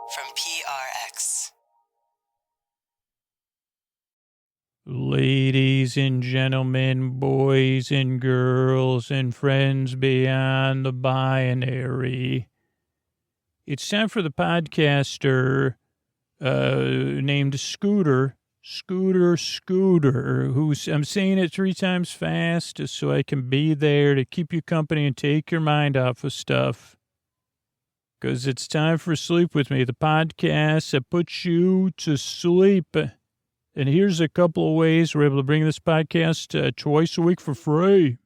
from PRX. Ladies and gentlemen, boys and girls, and friends beyond the binary, it's time for the podcaster named Scooter, who's, I'm saying it 3 times fast so I can be there to keep you company and take your mind off of stuff. Because it's time for Sleep With Me, the podcast that puts you to sleep. And here's a couple of ways we're able to bring this podcast twice a week for free.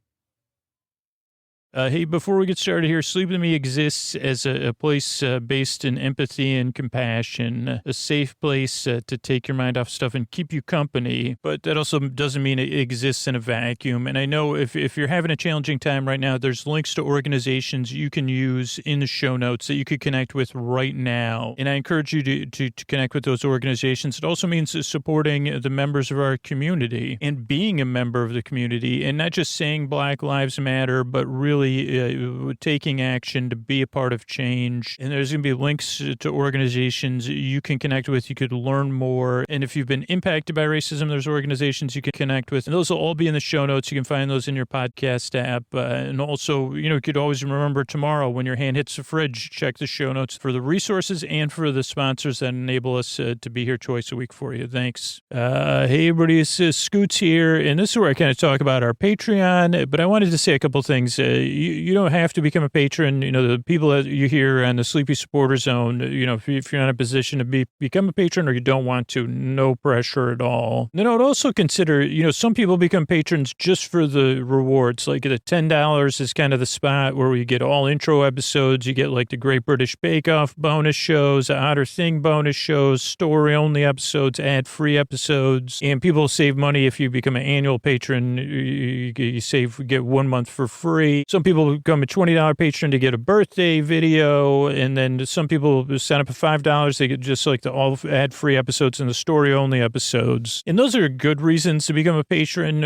Hey, before we get started here, Sleep With Me exists as a place based in empathy and compassion, a safe place to take your mind off stuff and keep you company. But that also doesn't mean it exists in a vacuum. And I know if you're having a challenging time right now, there's links to organizations you can use in the show notes that you could connect with right now. And I encourage you to connect with those organizations. It also means supporting the members of our community and being a member of the community and not just saying Black Lives Matter, but really taking action to be a part of change. And there's going to be links to organizations you can connect with. You could learn more. And if you've been impacted by racism, there's organizations you can connect with. And those will all be in the show notes. You can find those in your podcast app. And also, you could always remember tomorrow when your hand hits the fridge, check the show notes for the resources and for the sponsors that enable us to be here twice a week for you. Thanks. Hey, everybody, it's Scoots here. And this is where I kind of talk about our Patreon. But I wanted to say a couple things. You don't have to become a patron. The people that you hear on the Sleepy Supporter Zone, if you're not in a position to become a patron or you don't want to, no pressure at all. Then I would also consider, some people become patrons just for the rewards. Like the $10 is kind of the spot where we get all intro episodes. You get like the Great British Bake Off bonus shows, Otter Thing bonus shows, story-only episodes, ad-free episodes. And people save money if you become an annual patron. You get 1 month for free. Some people become a $20 patron to get a birthday video, and then some people sign up for $5. They get just like the all ad-free episodes and the story-only episodes. And those are good reasons to become a patron.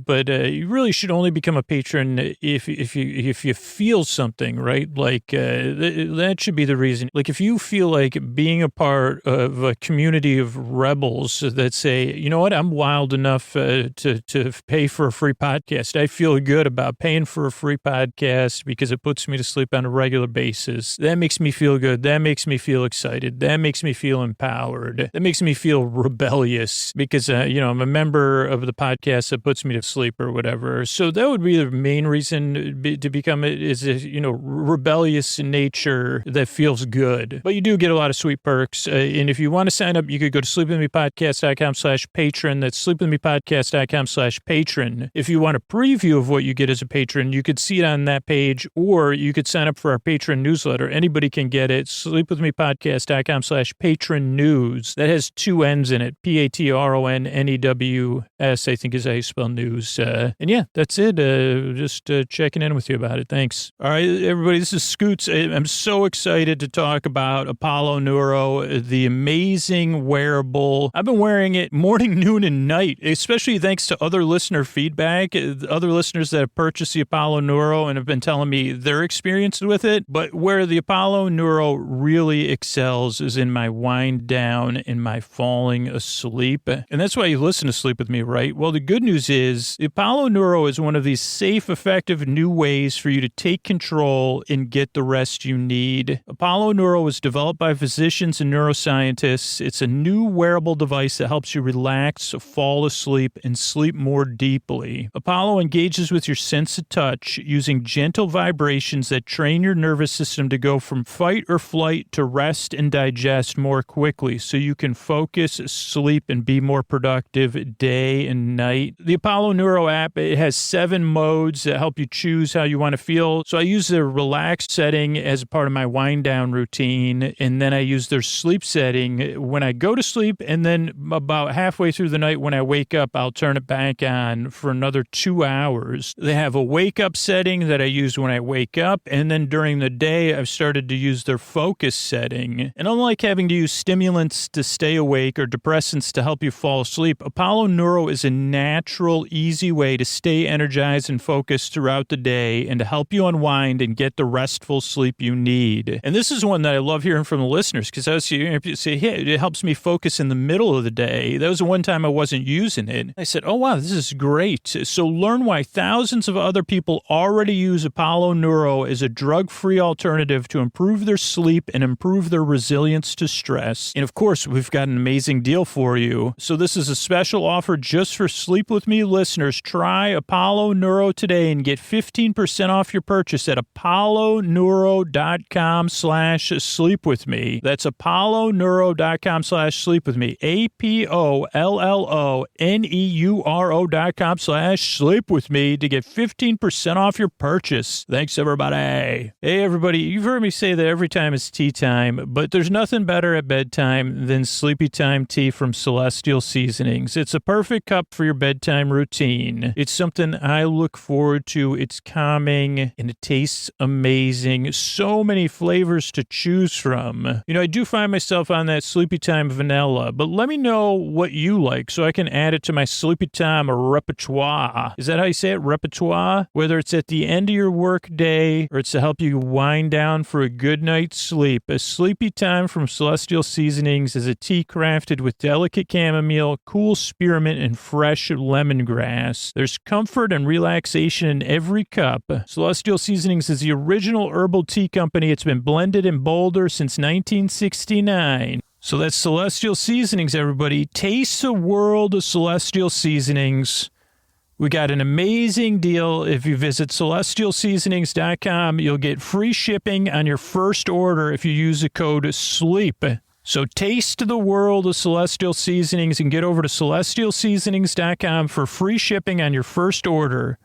But you really should only become a patron if you feel something, right? Like that should be the reason. Like if you feel like being a part of a community of rebels that say, you know what, I'm wild enough to pay for a free podcast. I feel good about paying for a free podcast because it puts me to sleep on a regular basis. That makes me feel good. That makes me feel excited. That makes me feel empowered. That makes me feel rebellious because, I'm a member of the podcast that puts me to sleep or whatever. So that would be the main reason to become it is, rebellious in nature that feels good. But you do get a lot of sweet perks. And if you want to sign up, you could go to sleepwithmepodcast.com/patron. That's sleepwithmepodcast.com/patron. If you want a preview of what you get as a patron, you could see it on that page, or you could sign up for our patron newsletter. Anybody can get it. Sleepwithmepodcast.com/patron news. That has 2 N's in it. PATRONNEWS, I think is how you spell news. And yeah, that's it. Just checking in with you about it. Thanks. All right, everybody, this is Scoots. I'm so excited to talk about Apollo Neuro, the amazing wearable. I've been wearing it morning, noon, and night, especially thanks to other listener feedback, other listeners that have purchased the Apollo Neuro and have been telling me their experience with it. But where the Apollo Neuro really excels is in my wind down and my falling asleep. And that's why you listen to Sleep With Me, right? Well, the good news is the Apollo Neuro is one of these safe, effective new ways for you to take control and get the rest you need. Apollo Neuro was developed by physicians and neuroscientists. It's a new wearable device that helps you relax, fall asleep, and sleep more deeply. Apollo engages with your sense of touch using gentle vibrations that train your nervous system to go from fight or flight to rest and digest more quickly so you can focus, sleep, and be more productive day and night. The Apollo Neuro app, it has 7 modes that help you choose how you want to feel. So I use the relaxed setting as a part of my wind down routine, and then I use their sleep setting when I go to sleep, and then about halfway through the night when I wake up, I'll turn it back on for another 2 hours. They have awake wake-up setting that I use when I wake up, and then during the day, I've started to use their focus setting. And unlike having to use stimulants to stay awake or depressants to help you fall asleep, Apollo Neuro is a natural, easy way to stay energized and focused throughout the day and to help you unwind and get the restful sleep you need. And this is one that I love hearing from the listeners, because I was say, hey, it helps me focus in the middle of the day. That was the one time I wasn't using it. I said, oh, wow, this is great. So learn why thousands of other people already use Apollo Neuro as a drug-free alternative to improve their sleep and improve their resilience to stress. And of course, we've got an amazing deal for you. So this is a special offer just for Sleep With Me listeners. Try Apollo Neuro today and get 15% off your purchase at apolloneuro.com/sleepwithme. That's apolloneuro.com/sleepwithme. APOLLONEURO.com/sleepwithme to get 15% off your purchase. Thanks, everybody. Hey, everybody, you've heard me say that every time it's tea time, but there's nothing better at bedtime than Sleepy Time tea from Celestial Seasonings. It's a perfect cup for your bedtime routine. It's something I look forward to. It's calming and it tastes amazing. So many flavors to choose from. You know, I do find myself on that Sleepy Time vanilla, but let me know what you like so I can add it to my Sleepy Time repertoire. Is that how you say it? Repertoire? Whether it's at the end of your work day or it's to help you wind down for a good night's sleep. A Sleepy Time from Celestial Seasonings is a tea crafted with delicate chamomile, cool spearmint, and fresh lemongrass. There's comfort and relaxation in every cup. Celestial Seasonings is the original herbal tea company. It's been blended in Boulder since 1969. So that's Celestial Seasonings, everybody. Taste the world of Celestial Seasonings. We got an amazing deal. If you visit celestialseasonings.com, you'll get free shipping on your first order if you use the code SLEEP. So taste the world of Celestial Seasonings and get over to celestialseasonings.com for free shipping on your first order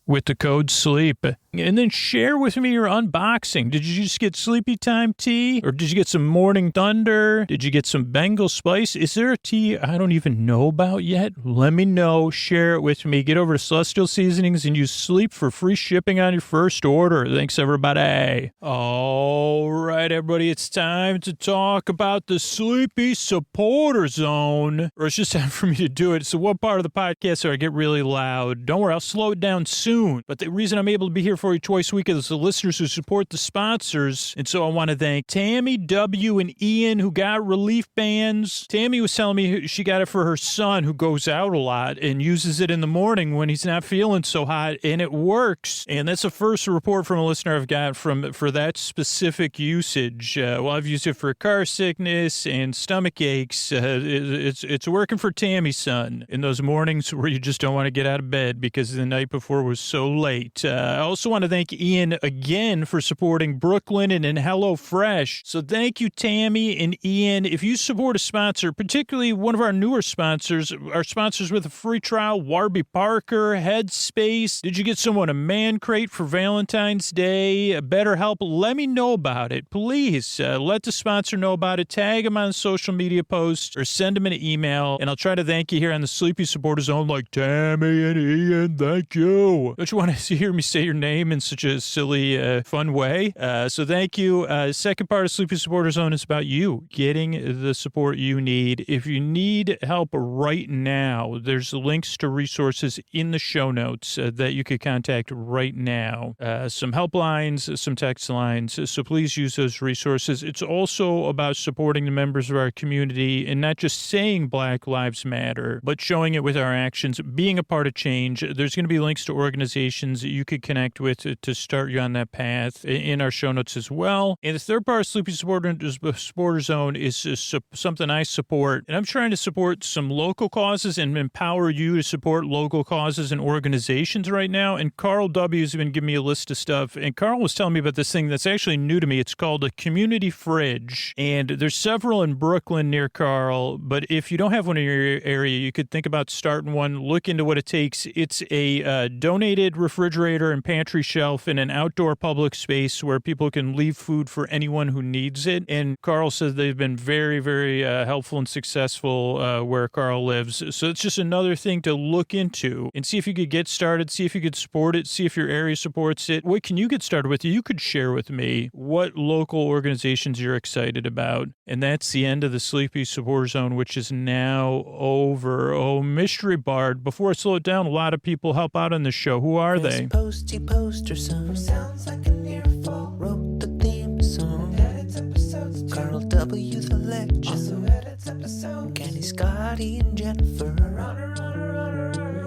with the code SLEEP. And then share with me your unboxing. Did you just get Sleepy Time tea? Or did you get some Morning Thunder? Did you get some Bengal Spice? Is there a tea I don't even know about yet? Let me know. Share it with me. Get over to Celestial Seasonings and use SLEEP for free shipping on your first order. Thanks, everybody. All right, everybody. It's time to talk about the Sleepy Supporter Zone. Or it's just time for me to do it. So what part of the podcast where I get really loud? Don't worry, I'll slow it down soon. But the reason I'm able to be here for you twice a week is the listeners who support the sponsors. And so I want to thank Tammy W. and Ian who got relief bands. Tammy was telling me she got it for her son who goes out a lot and uses it in the morning when he's not feeling so hot, and it works. And that's the first report from a listener I've got for that specific usage. Well, I've used it for car sickness and stomach aches. It's working for Tammy's son in those mornings where you just don't want to get out of bed because the night before was so late. I also want to thank Ian again for supporting Brooklyn and HelloFresh. So thank you, Tammy and Ian. If you support a sponsor, particularly one of our newer sponsors, our sponsors with a free trial, Warby Parker, Headspace. Did you get someone a man crate for Valentine's Day? BetterHelp? Let me know about it. Please let the sponsor know about it. Tag them on social media posts or send them an email, and I'll try to thank you here on the Sleepy Supporter Zone like Tammy and Ian. Thank you. Don't you want to hear me say your name in such a silly, fun way? So thank you. Second part of Sleepy Supporter Zone is about you getting the support you need. If you need help right now, there's links to resources in the show notes that you could contact right now. Some helplines, some text lines. So please use those resources. It's also about supporting the members of our community and not just saying Black Lives Matter, but showing it with our actions, being a part of change. There's going to be links to organizations that you could connect with to start you on that path in our show notes as well. And the third part of Sleepy Supporter Zone is something I support. And I'm trying to support some local causes and empower you to support local causes and organizations right now. And Carl W. has been giving me a list of stuff. And Carl was telling me about this thing that's actually new to me. It's called a community fridge. And there's several in Brooklyn near Carl. But if you don't have one in your area, you could think about starting one. Look into what it takes. It's a donated designated refrigerator and pantry shelf in an outdoor public space where people can leave food for anyone who needs it. And Carl says they've been very, very helpful and successful where Carl lives. So it's just another thing to look into and see if you could get started, see if you could support it, see if your area supports it. What can you get started with? You could share with me what local organizations you're excited about. And that's the end of the Sleepy Supporter Zone, which is now over. Oh, Mystery Bard. Before I slow it down, a lot of people help out on the show. Who are they? Posty poster son sounds like an earful. Wrote the theme song. Edits episodes. Carl W. the legend. Also edits episodes. Kenny, Scotty, and Jennifer. Runner.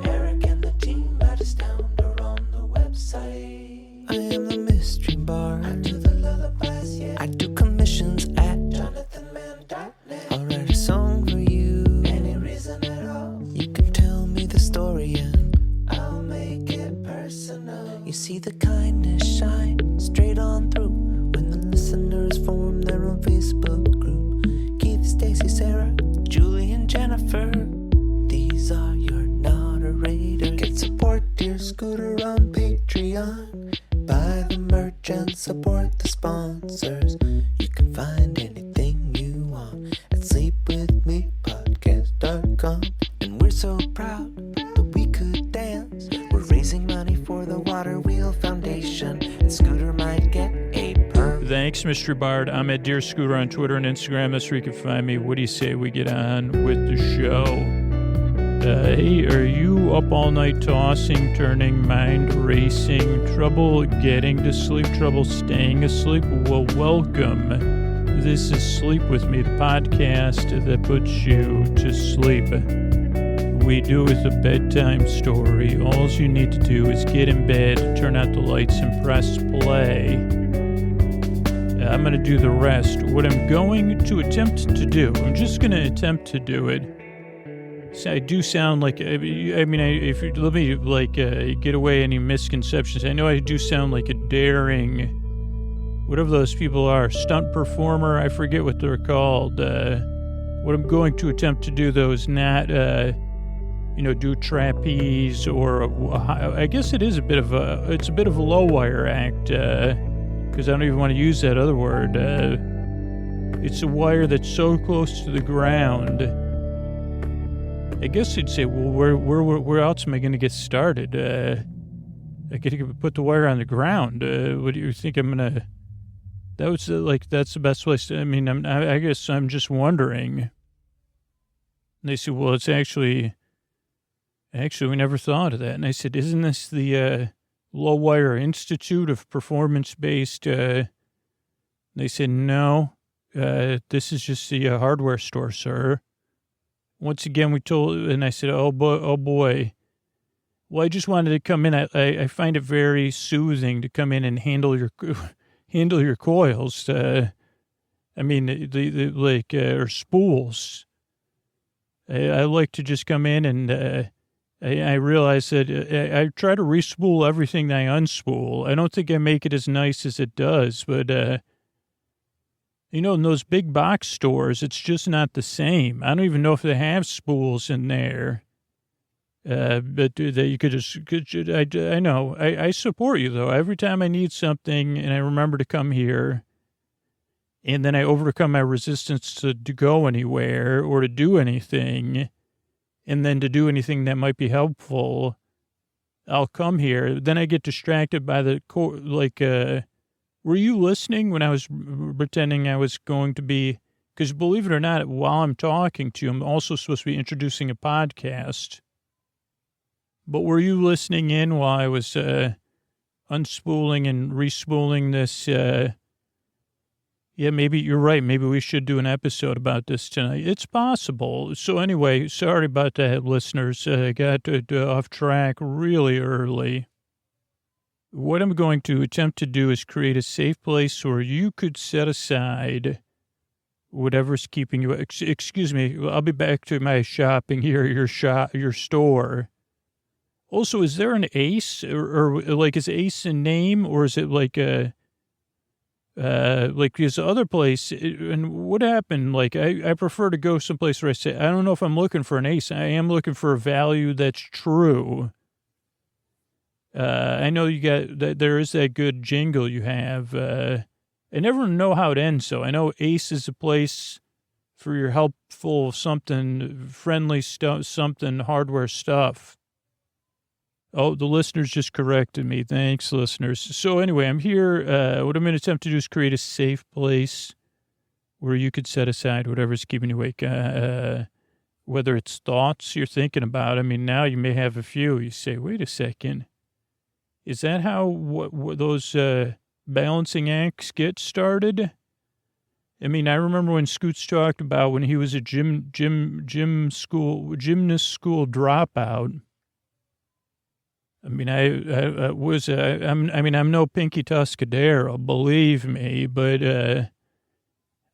Eric and the team at Astound are on the website. I am the mystery bard. I do the lullabies, yeah. I do commissions at jonathanmann.net. I'll write a song for you. Any reason at all. You can tell me the story and I'll make it personal. You see the kindness shine straight on through when the listeners form their own Facebook group. Keith, Stacy, Sarah, Julie, and Jennifer. These are your moderators. Get support dear Scooter on Patreon. Buy the merch and support the sponsors. You can find anything you want at sleepwithmepodcast.com. And we're so proud that we could dance. We're raising money for the Water Wheel Foundation, and Scooter might get a perm. Thanks, Mr. Bard. I'm at Dear Scooter on Twitter and Instagram. That's where you can find me. What do you say we get on with the show? Hey, are you up all night tossing, turning, mind racing, trouble getting to sleep, trouble staying asleep? Well, welcome. This is Sleep With Me, the podcast that puts you to sleep. We do it with a bedtime story. All you need to do is get in bed, turn out the lights, and press play. I'm going to do the rest. What I'm going to attempt to do, I'm just going to attempt to do it. I do sound like, if you let me get away any misconceptions. I know I do sound like a daring, whatever those people are, stunt performer. I forget what they're called. What I'm going to attempt to do though is not, do trapeze or I guess it is a bit of a low wire act because I don't even want to use that other word. It's a wire that's so close to the ground. I guess you'd say, well, where else am I going to get started? I got to put the wire on the ground. What do you think I'm going to... that's the best place. I guess I'm just wondering. And they said, well, it's actually, we never thought of that. And I said, isn't this the Low Wire Institute of Performance-Based... They said, no, this is just the hardware store, sir. Once again, and I said, oh boy. Well, I just wanted to come in. I find it very soothing to come in and handle your coils. Or spools. I like to just come in and I realize that I try to re-spool everything that I unspool. I don't think I make it as nice as it does, but in those big box stores, it's just not the same. I don't even know if they have spools in there. But you could just, I know. I support you, though. Every time I need something and I remember to come here, and then I overcome my resistance to go anywhere or to do anything, and then to do anything that might be helpful, I'll come here. Then I get distracted by were you listening when I was pretending I was going to be, because believe it or not, while I'm talking to you, I'm also supposed to be introducing a podcast. But were you listening in while I was unspooling and respooling this? Yeah, maybe you're right. Maybe we should do an episode about this tonight. It's possible. So anyway, sorry about that, listeners. Got off track really early. What I'm going to attempt to do is create a safe place where you could set aside whatever's keeping you. Excuse me. I'll be back to my shopping here, your store. Also, is there an ACE or is ACE a name, or is it like this other place? And what happened? I prefer to go someplace where I say, I don't know if I'm looking for an ACE. I am looking for a value that's true. I know you got that. There is that good jingle you have. I never know how it ends, so I know Ace is a place for your helpful something, friendly stuff, something hardware stuff. Oh, the listeners just corrected me. Thanks, listeners. So anyway, I'm here. What I'm going to attempt to do is create a safe place where you could set aside whatever's keeping you awake. Whether it's thoughts you're thinking about. I mean, now you may have a few. You say, wait a second. Is that how what those balancing acts get started? I mean, I remember when Scoots talked about when he was a gymnast school dropout. I mean, I'm no Pinky Tuscadero, believe me, but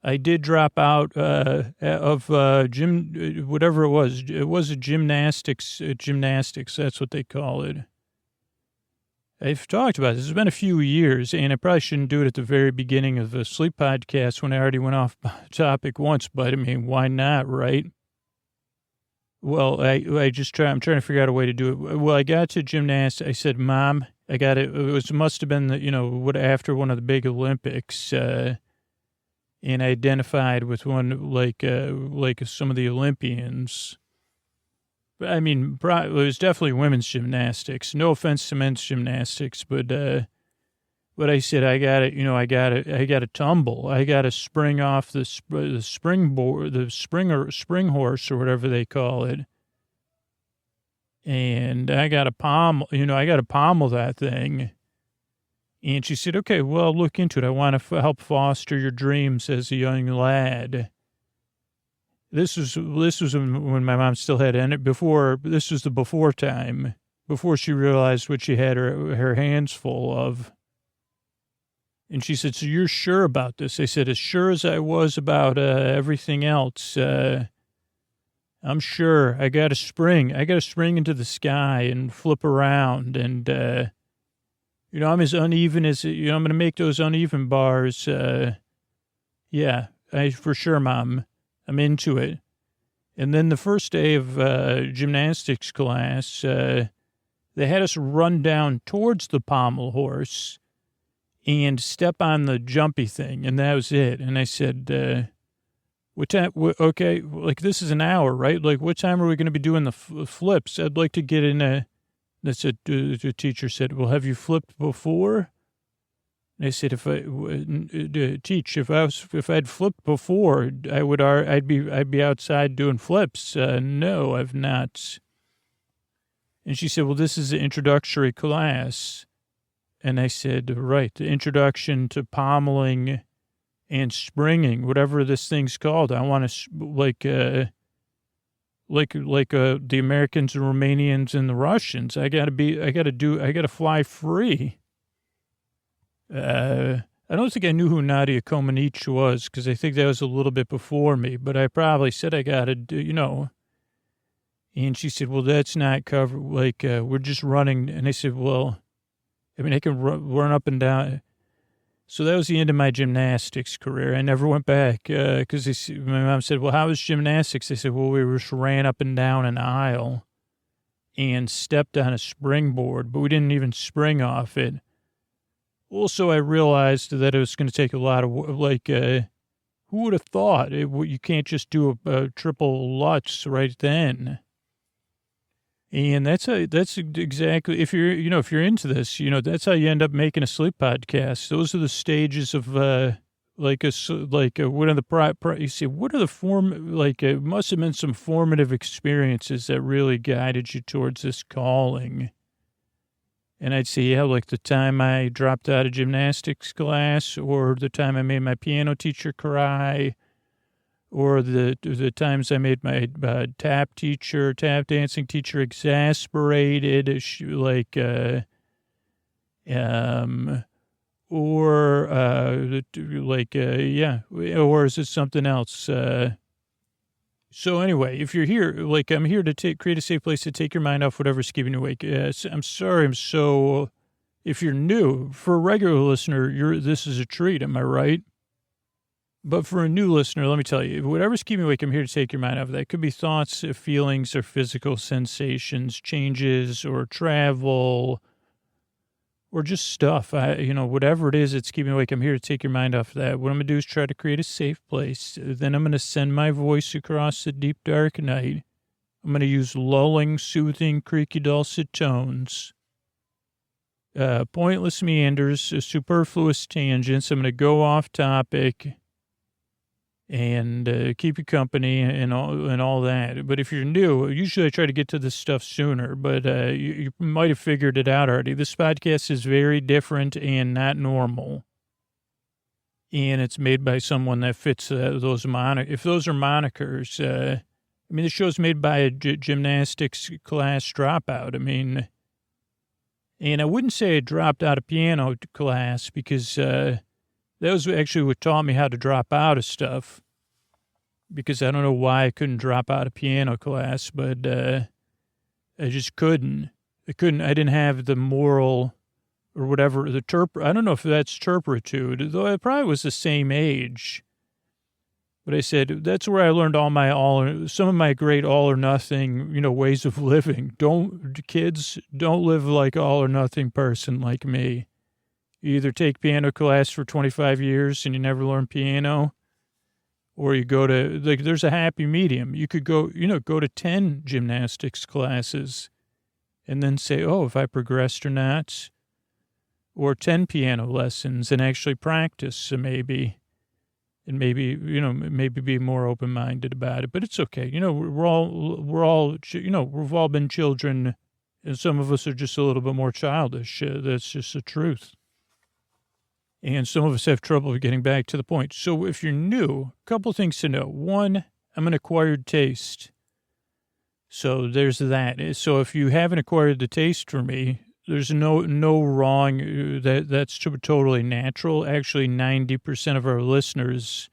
I did drop out of whatever it was. It was a gymnastics. That's what they call it. I've talked about this. It's been a few years, and I probably shouldn't do it at the very beginning of the sleep podcast when I already went off topic once, but I mean, why not, right? Well, I'm trying to figure out a way to do it. Well, I got to gymnast. I said, Mom, I got it. Must have been, after one of the big Olympics, and I identified with one, like some of the Olympians. I mean, it was definitely women's gymnastics. No offense to men's gymnastics, but I said, I got to tumble. I got to spring off the springboard, the spring horse or whatever they call it. And I got to pommel that thing. And she said, okay, well, I'll look into it. I want to help foster your dreams as a young lad. This was when my mom still had it before. This was the before time, before she realized what she had her hands full of. And she said, so you're sure about this? I said, as sure as I was about everything else. I'm sure. I got to spring into the sky and flip around. And, I'm as uneven as, I'm going to make those uneven bars. Yeah, for sure, Mom. I'm into it. And then the first day of gymnastics class, they had us run down towards the pommel horse and step on the jumpy thing. And that was it. And I said, what time? Okay, like this is an hour, right? Like what time are we going to be doing the flips? I'd like to get in the teacher said, well, have you flipped before? I said, if I'd flipped before, I'd be outside doing flips. No, I've not. And she said, well, this is an introductory class. And I said, right, the introduction to pommeling and springing, whatever this thing's called. I want to like the Americans and Romanians and the Russians. I got to fly free. I don't think I knew who Nadia Comaneci was because I think that was a little bit before me, but I probably said I got to do, And she said, well, that's not covered. Like, we're just running. And I said, well, I mean, I can run up and down. So that was the end of my gymnastics career. I never went back because my mom said, well, how was gymnastics? I said, well, we just ran up and down an aisle and stepped on a springboard, but we didn't even spring off it. Also, I realized that it was going to take a lot of, who would have thought? You can't just do a triple Lutz right then. And that's exactly, if you're into this, that's how you end up making a sleep podcast. Those are the stages of, what are the, you see, what are the it must have been some formative experiences that really guided you towards this calling. And I'd say, yeah, like the time I dropped out of gymnastics class, or the time I made my piano teacher cry, or the times I made my tap dancing teacher exasperated, or is it something else? So anyway, if you're here, I'm here to create a safe place to take your mind off whatever's keeping you awake. I'm sorry. If you're new, for a regular listener, this is a treat. Am I right? But for a new listener, let me tell you, whatever's keeping you awake, I'm here to take your mind off of that. It could be thoughts, feelings, or physical sensations, changes, or travel, or just stuff. Whatever it is, it's keeping me awake. I'm here to take your mind off of that. What I'm going to do is try to create a safe place. Then I'm going to send my voice across the deep, dark night. I'm going to use lulling, soothing, creaky, dulcet tones. Pointless meanders, superfluous tangents. I'm going to go off topic and keep you company and all that. But if you're new, usually I try to get to this stuff sooner, but you might have figured it out already. This podcast is very different and not normal. And it's made by someone that fits those if those are monikers. The show's made by a gymnastics class dropout. And I wouldn't say I dropped out of piano class because that was actually what taught me how to drop out of stuff. Because I don't know why I couldn't drop out of piano class, but I just couldn't. I didn't have the moral or whatever, I don't know if that's turpitude, though I probably was the same age. But I said, that's where I learned some of my great all or nothing, ways of living. Kids, don't live like all or nothing person like me. You either take piano class for 25 years and you never learn piano, or you go to, there's a happy medium. You could go to 10 gymnastics classes and then say, oh, if I progressed or not, or 10 piano lessons and actually practice maybe. And maybe be more open-minded about it, but it's okay. We've all been children, and some of us are just a little bit more childish. That's just the truth. And some of us have trouble getting back to the point. So if you're new, a couple things to know. One, I'm an acquired taste. So there's that. So if you haven't acquired the taste for me, there's no wrong. That's totally natural. Actually, 90% of our listeners,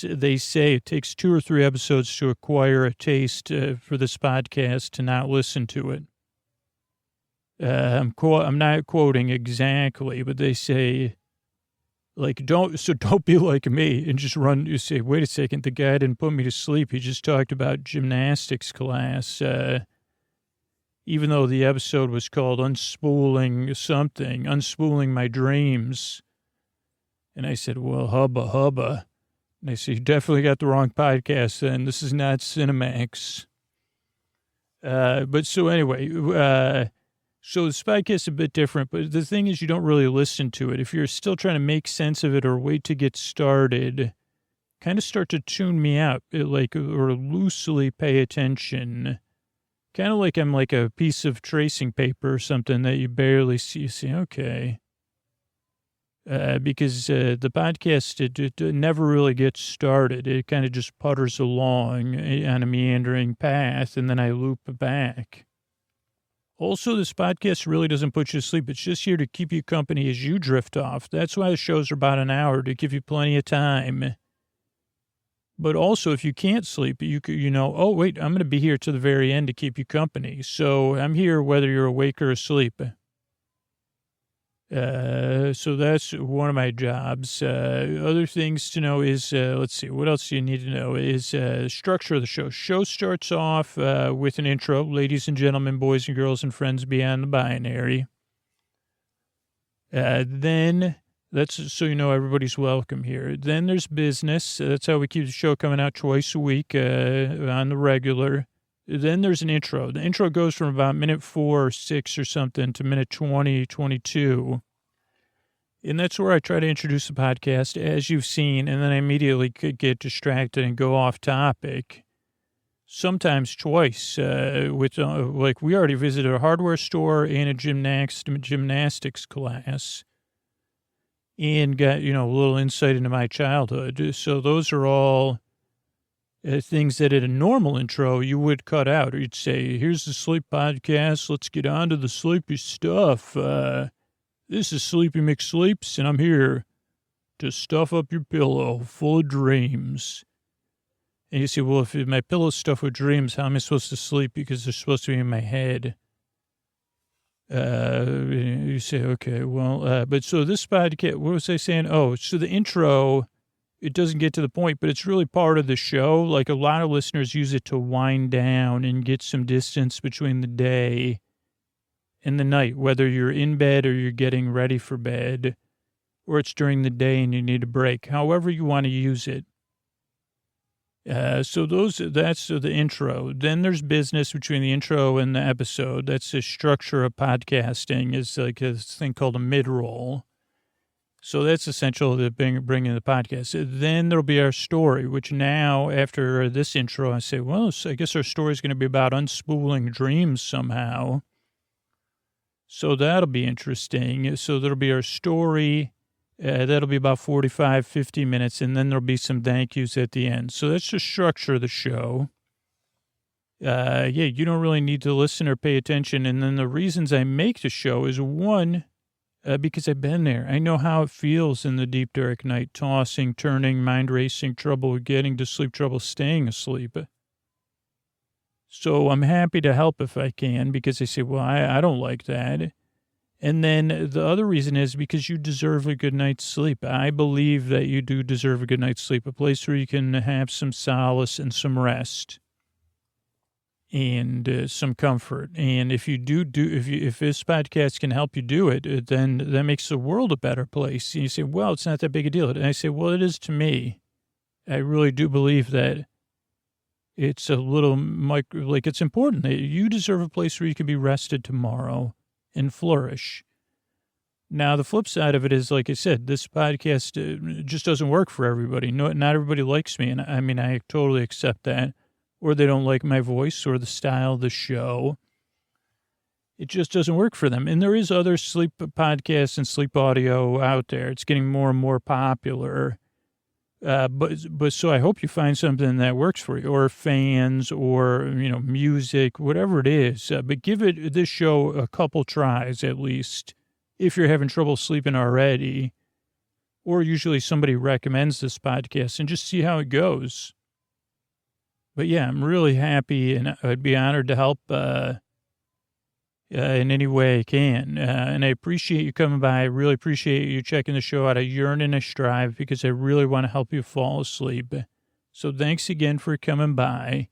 they say it takes 2 or 3 episodes to acquire a taste for this podcast to not listen to it. I'm not quoting exactly, but they say, don't be like me and just run. You say, wait a second, the guy didn't put me to sleep. He just talked about gymnastics class. Even though the episode was called Unspooling My Dreams. And I said, well, hubba. And they said, you definitely got the wrong podcast then. This is not Cinemax. But so anyway, so the podcast is a bit different, but the thing is you don't really listen to it. If you're still trying to make sense of it or wait to get started, kind of start to tune me out, or loosely pay attention. Kind of like I'm like a piece of tracing paper or something that you barely see. You say, okay. Because the podcast, it never really gets started. It kind of just putters along on a meandering path, and then I loop back. Also, this podcast really doesn't put you to sleep. It's just here to keep you company as you drift off. That's why the shows are about an hour, to give you plenty of time. But also, if you can't sleep, oh, wait, I'm going to be here to the very end to keep you company. So I'm here whether you're awake or asleep. So that's one of my jobs. Other things to know is, let's see, what else do you need to know is structure of the show. Show starts off with an intro. Ladies and gentlemen, boys and girls and friends beyond the binary. Then... That's so everybody's welcome here. Then there's business. That's how we keep the show coming out twice a week on the regular. Then there's an intro. The intro goes from about minute 4 or 6 or something to minute 20, 22. And that's where I try to introduce the podcast, as you've seen, and then I immediately could get distracted and go off topic. Sometimes twice. We already visited a hardware store and a gymnastics class. And got, a little insight into my childhood. So those are all things that at a normal intro you would cut out. You'd say, here's the sleep podcast. Let's get on to the sleepy stuff. This is Sleepy McSleeps, and I'm here to stuff up your pillow full of dreams. And you say, well, if my pillow's stuffed with dreams, how am I supposed to sleep? Because they're supposed to be in my head. You say, okay, well, but so this podcast, what was I saying? Oh, so the intro, it doesn't get to the point, but it's really part of the show. Like a lot of listeners use it to wind down and get some distance between the day in the night, whether you're in bed or you're getting ready for bed, or it's during the day and you need a break, however you want to use it. So that's the intro. Then there's business between the intro and the episode. That's the structure of podcasting. It's like this thing called a mid-roll. So that's essential to bringing the podcast. Then there'll be our story, which now, after this intro, I say, well, I guess our story is going to be about unspooling dreams somehow. So that'll be interesting. So there'll be our story. That'll be about 45, 50 minutes, and then there'll be some thank yous at the end. So that's the structure of the show. You don't really need to listen or pay attention. And then the reasons I make the show is, one, because I've been there. I know how it feels in the deep, dark night, tossing, turning, mind racing, trouble getting to sleep, trouble staying asleep. So I'm happy to help if I can, because I say, well, I don't like that. And then the other reason is because you deserve a good night's sleep. I believe that you do deserve a good night's sleep, a place where you can have some solace and some rest and some comfort. And if you if this podcast can help you do it, then that makes the world a better place. And you say, well, it's not that big a deal. And I say, well, it is to me. I really do believe that it's a little, like it's important that you deserve a place where you can be rested tomorrow and flourish. Now, the flip side of it is, like I said, this podcast just doesn't work for everybody. No, not everybody likes me. And I mean, I totally accept that. Or they don't like my voice or the style of the show. It just doesn't work for them. And there is other sleep podcasts and sleep audio out there. It's getting more and more popular. But so I hope you find something that works for you, or fans, or, music, whatever it is. But give this show a couple tries at least, if you're having trouble sleeping already, or usually somebody recommends this podcast, and just see how it goes. But yeah, I'm really happy, and I'd be honored to help in any way I can. And I appreciate you coming by. I really appreciate you checking the show out. I yearn and I strive because I really want to help you fall asleep. So thanks again for coming by.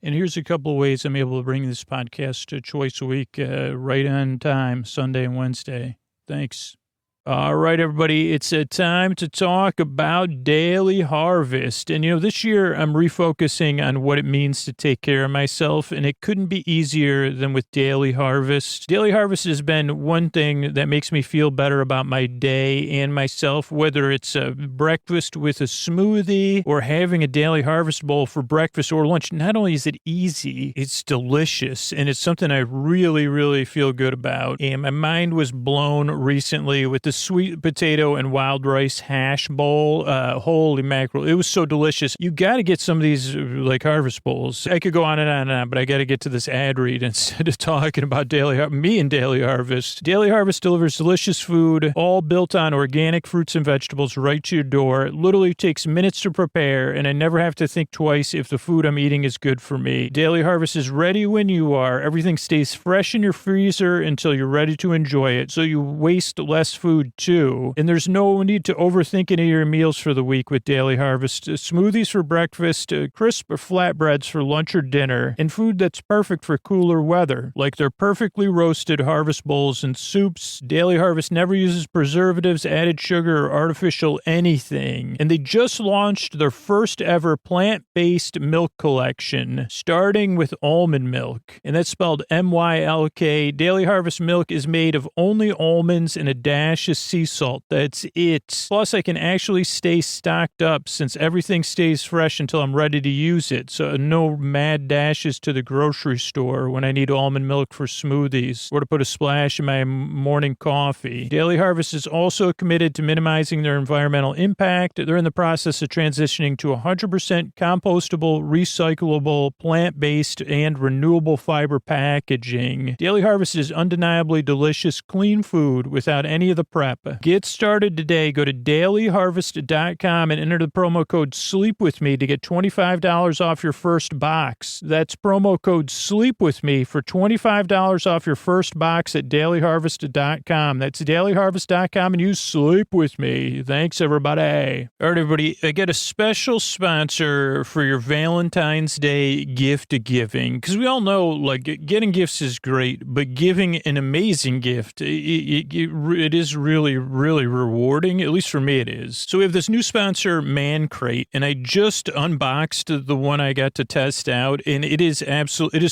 And here's a couple of ways I'm able to bring this podcast twice a week, right on time, Sunday and Wednesday. Thanks. All right, everybody, it's a time to talk about Daily Harvest. And, this year I'm refocusing on what it means to take care of myself, and it couldn't be easier than with Daily Harvest. Daily Harvest has been one thing that makes me feel better about my day and myself, whether it's a breakfast with a smoothie or having a Daily Harvest bowl for breakfast or lunch. Not only is it easy, it's delicious, and it's something I really, really feel good about. And my mind was blown recently with the sweet potato and wild rice hash bowl. Holy mackerel. It was so delicious. You got to get some of these like harvest bowls. I could go on and on and on, but I got to get to this ad read instead of talking about me and Daily Harvest. Daily Harvest delivers delicious food, all built on organic fruits and vegetables right to your door. It literally takes minutes to prepare, and I never have to think twice if the food I'm eating is good for me. Daily Harvest is ready when you are. Everything stays fresh in your freezer until you're ready to enjoy it, so you waste less food too. And there's no need to overthink any of your meals for the week with Daily Harvest. Smoothies for breakfast, crisp flatbreads for lunch or dinner, and food that's perfect for cooler weather, like their perfectly roasted harvest bowls and soups. Daily Harvest never uses preservatives, added sugar, or artificial anything. And they just launched their first ever plant-based milk collection, starting with almond milk. And that's spelled M-Y-L-K. Daily Harvest milk is made of only almonds and a dash of sea salt. That's it. Plus, I can actually stay stocked up since everything stays fresh until I'm ready to use it. So no mad dashes to the grocery store when I need almond milk for smoothies or to put a splash in my morning coffee. Daily Harvest is also committed to minimizing their environmental impact. They're in the process of transitioning to 100% compostable, recyclable, plant-based, and renewable fiber packaging. Daily Harvest is undeniably delicious, clean food without any of the prep. Get started today. Go to dailyharvest.com and enter the promo code SLEEPWITHME to get $25 off your first box. That's promo code SLEEPWITHME for $25 off your first box at dailyharvest.com. That's dailyharvest.com and use Sleep With Me. Thanks, everybody. All right, everybody, I got a special sponsor for your Valentine's Day gift giving, because we all know, like, getting gifts is great, but giving an amazing gift, it is really, really rewarding. At least for me, it is. So we have this new sponsor, Man Crate, and I just unboxed the one I got to test out, and it is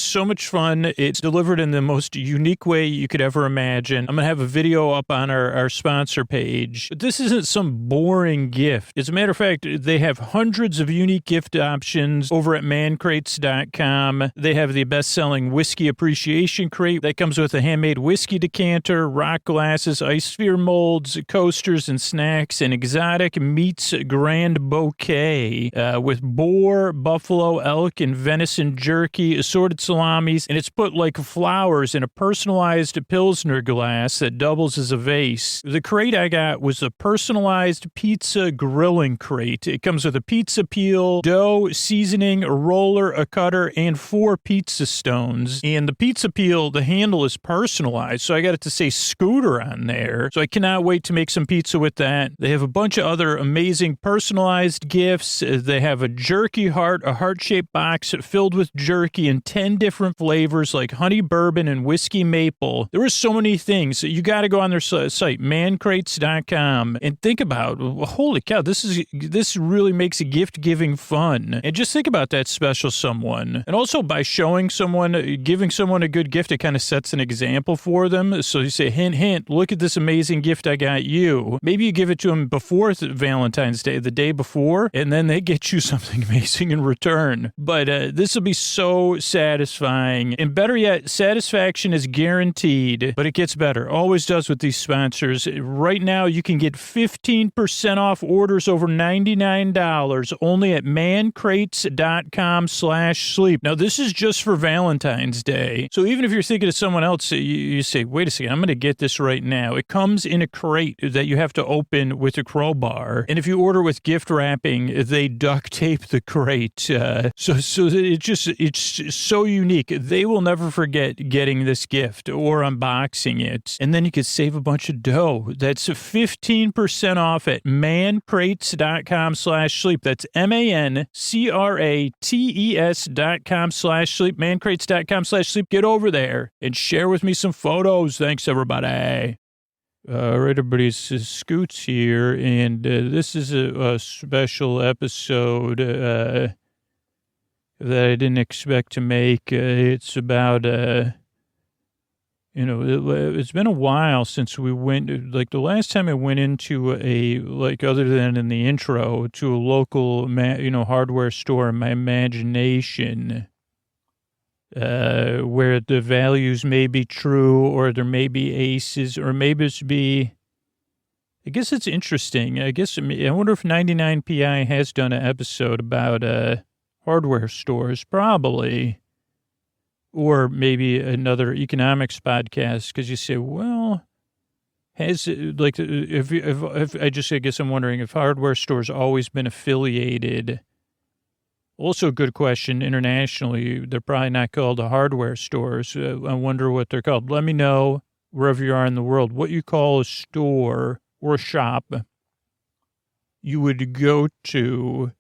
so much fun. It's delivered in the most unique way you could ever imagine. I'm going to have a video up on our sponsor page. But this isn't some boring gift. As a matter of fact, they have hundreds of unique gift options over at mancrates.com. They have the best-selling whiskey appreciation crate that comes with a handmade whiskey decanter, rock glasses, ice sphere molds, coasters and snacks, and exotic meats grand bouquet with boar, buffalo, elk, and venison jerky, assorted salamis, and it's put like flowers in a personalized Pilsner glass that doubles as a vase. The crate I got was a personalized pizza grilling crate. It comes with a pizza peel, dough, seasoning, a roller, a cutter, and 4 pizza stones. And the pizza peel, the handle is personalized, so I got it to say Scooter on there. So I cannot wait to make some pizza with that. They have a bunch of other amazing personalized gifts. They have a jerky heart, a heart-shaped box filled with jerky in 10 different flavors like honey bourbon and whiskey maple. There are so many things. You got to go on their site, mancrates.com, and think about, holy cow, this really makes gift giving fun. And just think about that special someone. And also by showing someone, giving someone a good gift, it kind of sets an example for them. So you say, hint, hint, look at this amazing gift I got you. Maybe you give it to them before Valentine's Day, the day before, and then they get you something amazing in return. But this will be so satisfying. And better yet, satisfaction is guaranteed, but it gets better. Always does with these sponsors. Right now, you can get 15% off orders over $99 only at mancrates.com/sleep. Now, this is just for Valentine's Day. So even if you're thinking of someone else, you say, wait a second, I'm going to get this right now. It comes in a crate that you have to open with a crowbar. And if you order with gift wrapping, they duct tape the crate. So it's so unique. They will never forget getting this gift or unboxing it. And then you could save a bunch of dough. That's 15% off at mancrates.com/sleep. That's mancrates.com/sleep. mancrates.com/sleep. Get over there and share with me some photos. Thanks, everybody. All right, everybody, it's Scoots here, and this is a special episode that I didn't expect to make. It's about, it's been a while since we went, like the last time I went into other than in the intro, to a local, hardware store in my imagination. Where the values may be true, or there may be aces, or maybe I guess it's interesting. I wonder if 99PI has done an episode about, hardware stores, probably, or maybe another economics podcast. Because you say, well, has it, like, if I guess I'm wondering if hardware stores always been affiliated. Also a good question. Internationally, they're probably not called hardware stores. I wonder what they're called. Let me know, wherever you are in the world, what you call a store or a shop you would go to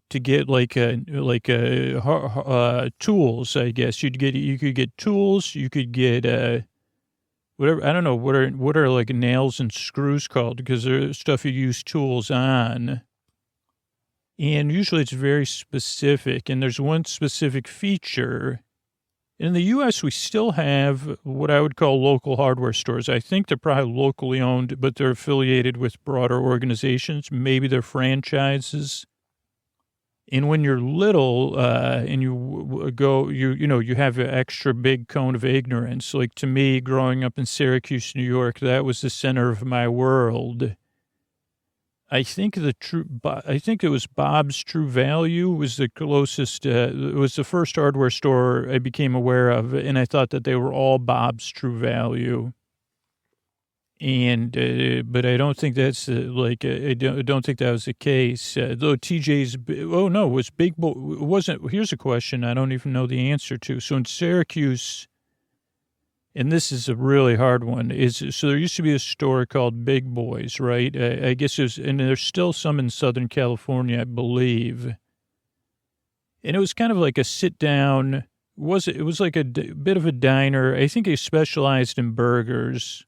get tools. I guess you could get tools. You could get whatever. I don't know what are like nails and screws called, because they're stuff you use tools on. And usually it's very specific, and there's one specific feature. In the U.S., we still have what I would call local hardware stores. I think they're probably locally owned, but they're affiliated with broader organizations. Maybe they're franchises. And when you're little and you go, you have an extra big cone of ignorance. Like to me, growing up in Syracuse, New York, that was the center of my world. I think it was Bob's True Value was the closest, it was the first hardware store I became aware of, and I thought that they were all Bob's True Value. And, but I don't think that's I don't think that was the case. Though TJ's, oh no, was Big Boy, wasn't, here's a question I don't even know the answer to. So in Syracuse, and this is a really hard one, so there used to be a store called Big Boys, right? I guess and there's still some in Southern California, I believe. And it was kind of like a sit down, it was like a bit of a diner. I think they specialized in burgers.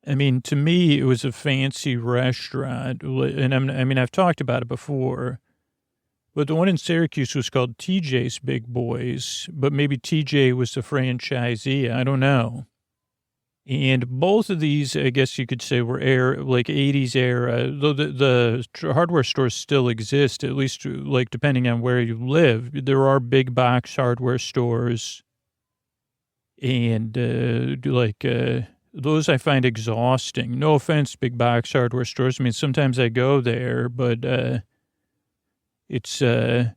I mean, to me, it was a fancy restaurant, and I mean, I've talked about it before, but the one in Syracuse was called TJ's Big Boys, but maybe TJ was the franchisee, I don't know. And both of these, I guess you could say, were 80s era, though the hardware stores still exist, at least like depending on where you live. There are big box hardware stores, and those I find exhausting. No offense, big box hardware stores. I mean, sometimes I go there, but it's it's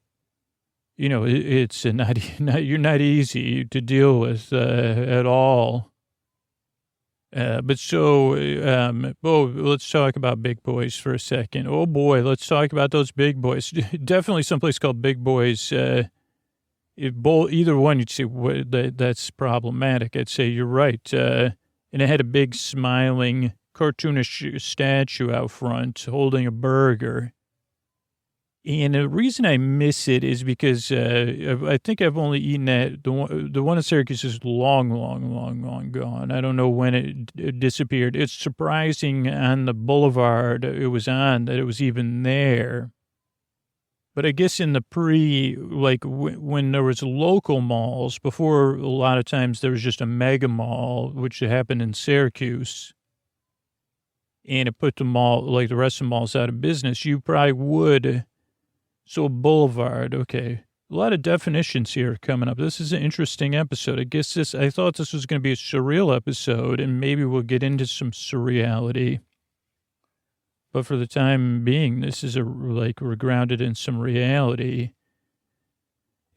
you're not easy to deal with at all. Let's talk about Big Boys for a second. Oh boy, let's talk about those Big Boys. Definitely someplace called Big Boys. Either one, you'd say that's problematic. I'd say you're right. And it had a big smiling cartoonish statue out front holding a burger. And the reason I miss it is because I think I've only eaten at the one in Syracuse is long gone. I don't know when it disappeared. It's surprising on the boulevard it was on that it was even there. But I guess in the when there was local malls, before a lot of times there was just a mega mall, which happened in Syracuse, and it put the mall, like the rest of the malls, out of business, you probably would. So Boulevard, okay. A lot of definitions here coming up. This is an interesting episode. I thought this was going to be a surreal episode, and maybe we'll get into some surreality. But for the time being, this is we're grounded in some reality.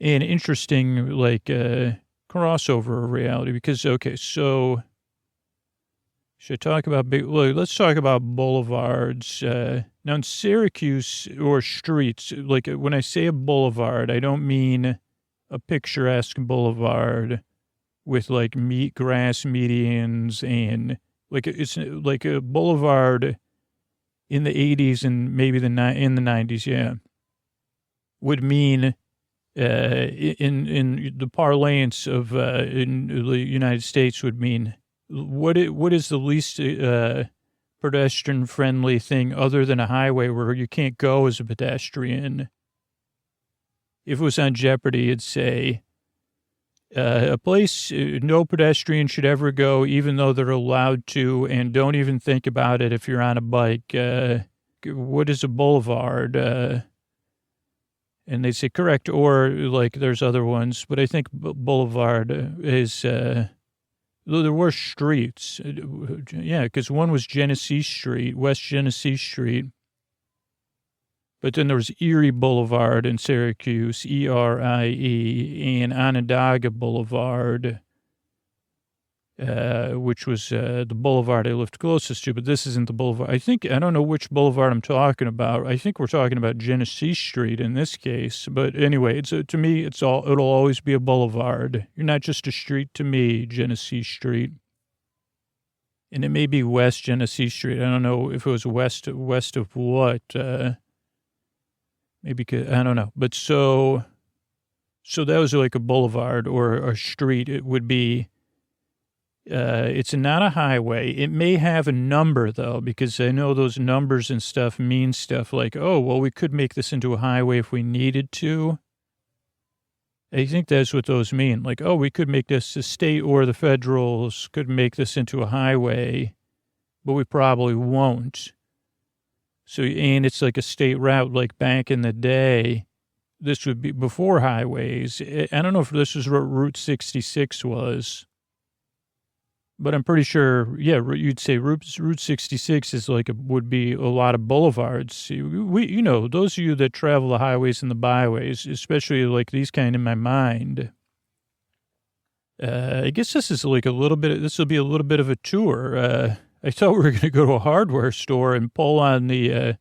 And interesting, crossover reality. Because, okay, so should I talk about let's talk about boulevards. Now in Syracuse, or streets, when I say a boulevard, I don't mean a picturesque boulevard with grass medians and it's like a boulevard in the 80s and maybe in the 90s, yeah, would mean in the parlance of in the United States would mean what is the least pedestrian-friendly thing other than a highway where you can't go as a pedestrian. If it was on Jeopardy, it'd say a place no pedestrian should ever go, even though they're allowed to, and don't even think about it if you're on a bike. What is a boulevard? And they say correct, or there's other ones, but I think boulevard is, there were streets. Yeah, because one was Genesee Street, West Genesee Street. But then there was Erie Boulevard in Syracuse, E-R-I-E, and Onondaga Boulevard, which was the boulevard I lived closest to, but this isn't the boulevard. I don't know which boulevard I'm talking about. I think we're talking about Genesee Street in this case. But anyway, to me, it'll always be a boulevard. You're not just a street to me, Genesee Street. And it may be West Genesee Street. I don't know if it was west of what, maybe, I don't know. But so that was like a boulevard or a street. It would be, it's not a highway. It may have a number though, because I know those numbers and stuff mean stuff like, oh, well, we could make this into a highway if we needed to. I think that's what those mean. Like, oh, we could make this a state, or the federals could make this into a highway, but we probably won't. So, and it's like a state route, like back in the day, this would be before highways. I don't know if this is what Route 66 was, but I'm pretty sure, yeah, you'd say Route 66 is would be a lot of boulevards. Those of you that travel the highways and the byways, especially these kind in my mind, I guess this is like this will be a little bit of a tour. I thought we were going to go to a hardware store and pull on but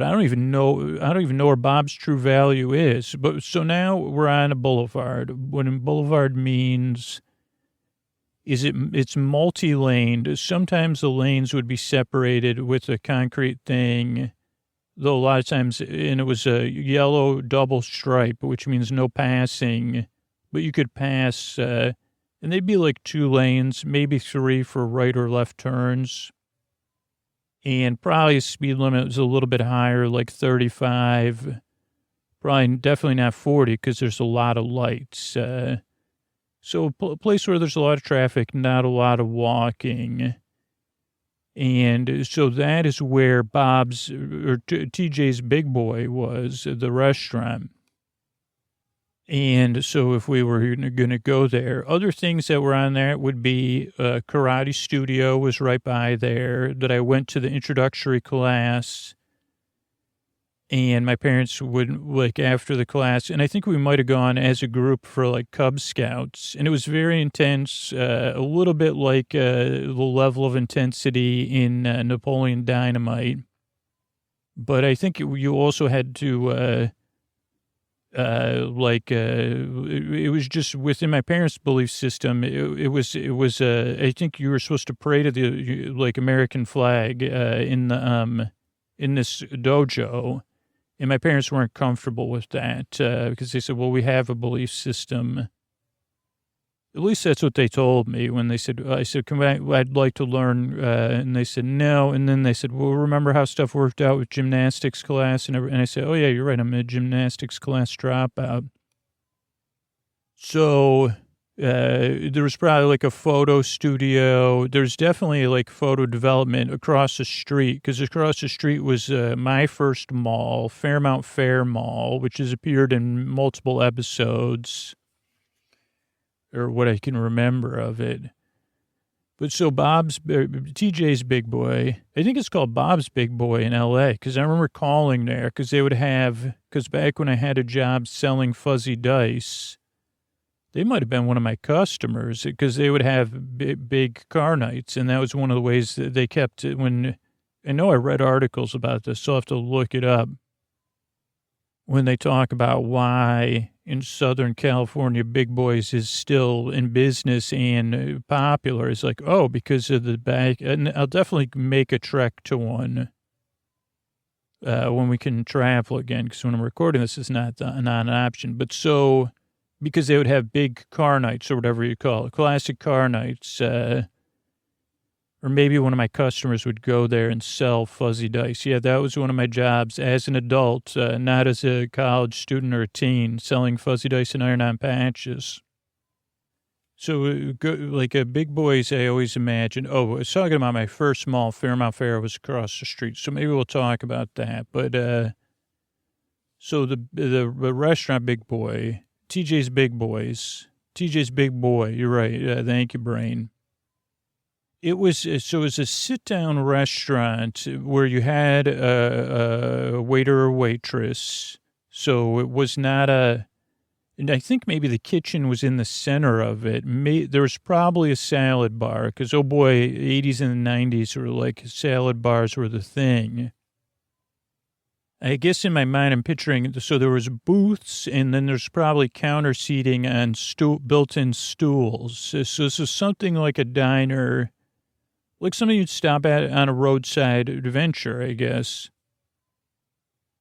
I don't even know where Bob's True Value is. But so now we're on a boulevard. What a boulevard means is it's multi-laned. Sometimes the lanes would be separated with a concrete thing, though a lot of times, and it was a yellow double stripe, which means no passing, but you could pass, and they'd be like 2 lanes, maybe 3 for right or left turns. And probably the speed limit was a little bit higher, like 35, probably definitely not 40 because there's a lot of lights. So a place where there's a lot of traffic, not a lot of walking. And so that is where Bob's or TJ's Big Boy was, the restaurant. And so if we were going to go there, other things that were on there would be karate studio was right by there that I went to the introductory class. And my parents would, like, after the class, and I think we might have gone as a group for, like, Cub Scouts. And it was very intense, a little bit like the level of intensity in Napoleon Dynamite. But I think you also had to, it was just within my parents' belief system. It was, I think you were supposed to pray to the, like, American flag in this dojo. And my parents weren't comfortable with that because they said, well, we have a belief system. At least that's what they told me when they said, I said, come back, I'd like to learn. And they said, no. And then they said, well, remember how stuff worked out with gymnastics class? And I said, oh, yeah, you're right. I'm a gymnastics class dropout. So there was probably like a photo studio. There's definitely like photo development across the street because across the street was my first mall, Fairmount Fair Mall, which has appeared in multiple episodes or what I can remember of it. But so TJ's Big Boy, I think it's called Bob's Big Boy in LA because I remember calling there because they would have, because back when I had a job selling fuzzy dice, they might have been one of my customers because they would have big car nights. And that was one of the ways that they kept it when, I know I read articles about this, so I'll have to look it up. When they talk about why in Southern California, Big Boys is still in business and popular, it's like, oh, because of the back. And I'll definitely make a trek to one when we can travel again, because when I'm recording this, it's not an option. But so, because they would have big car nights or whatever you call it, classic car nights, or maybe one of my customers would go there and sell fuzzy dice. Yeah, that was one of my jobs as an adult, not as a college student or a teen, selling fuzzy dice and iron-on patches. So, like a Big Boys, I always imagine, I was talking about my first mall, Fairmount Fair, was across the street. So maybe we'll talk about that. But, so the restaurant Big Boy, TJ's Big Boy, you're right. Thank you, brain. It was a sit-down restaurant where you had a waiter or waitress. So it was not and I think maybe the kitchen was in the center of it. There was probably a salad bar because, oh boy, 80s and the 90s were like salad bars were the thing. I guess in my mind I'm picturing, so there was booths and then there's probably counter seating on built-in stools. So this is something like a diner, like something you'd stop at on a roadside adventure, I guess.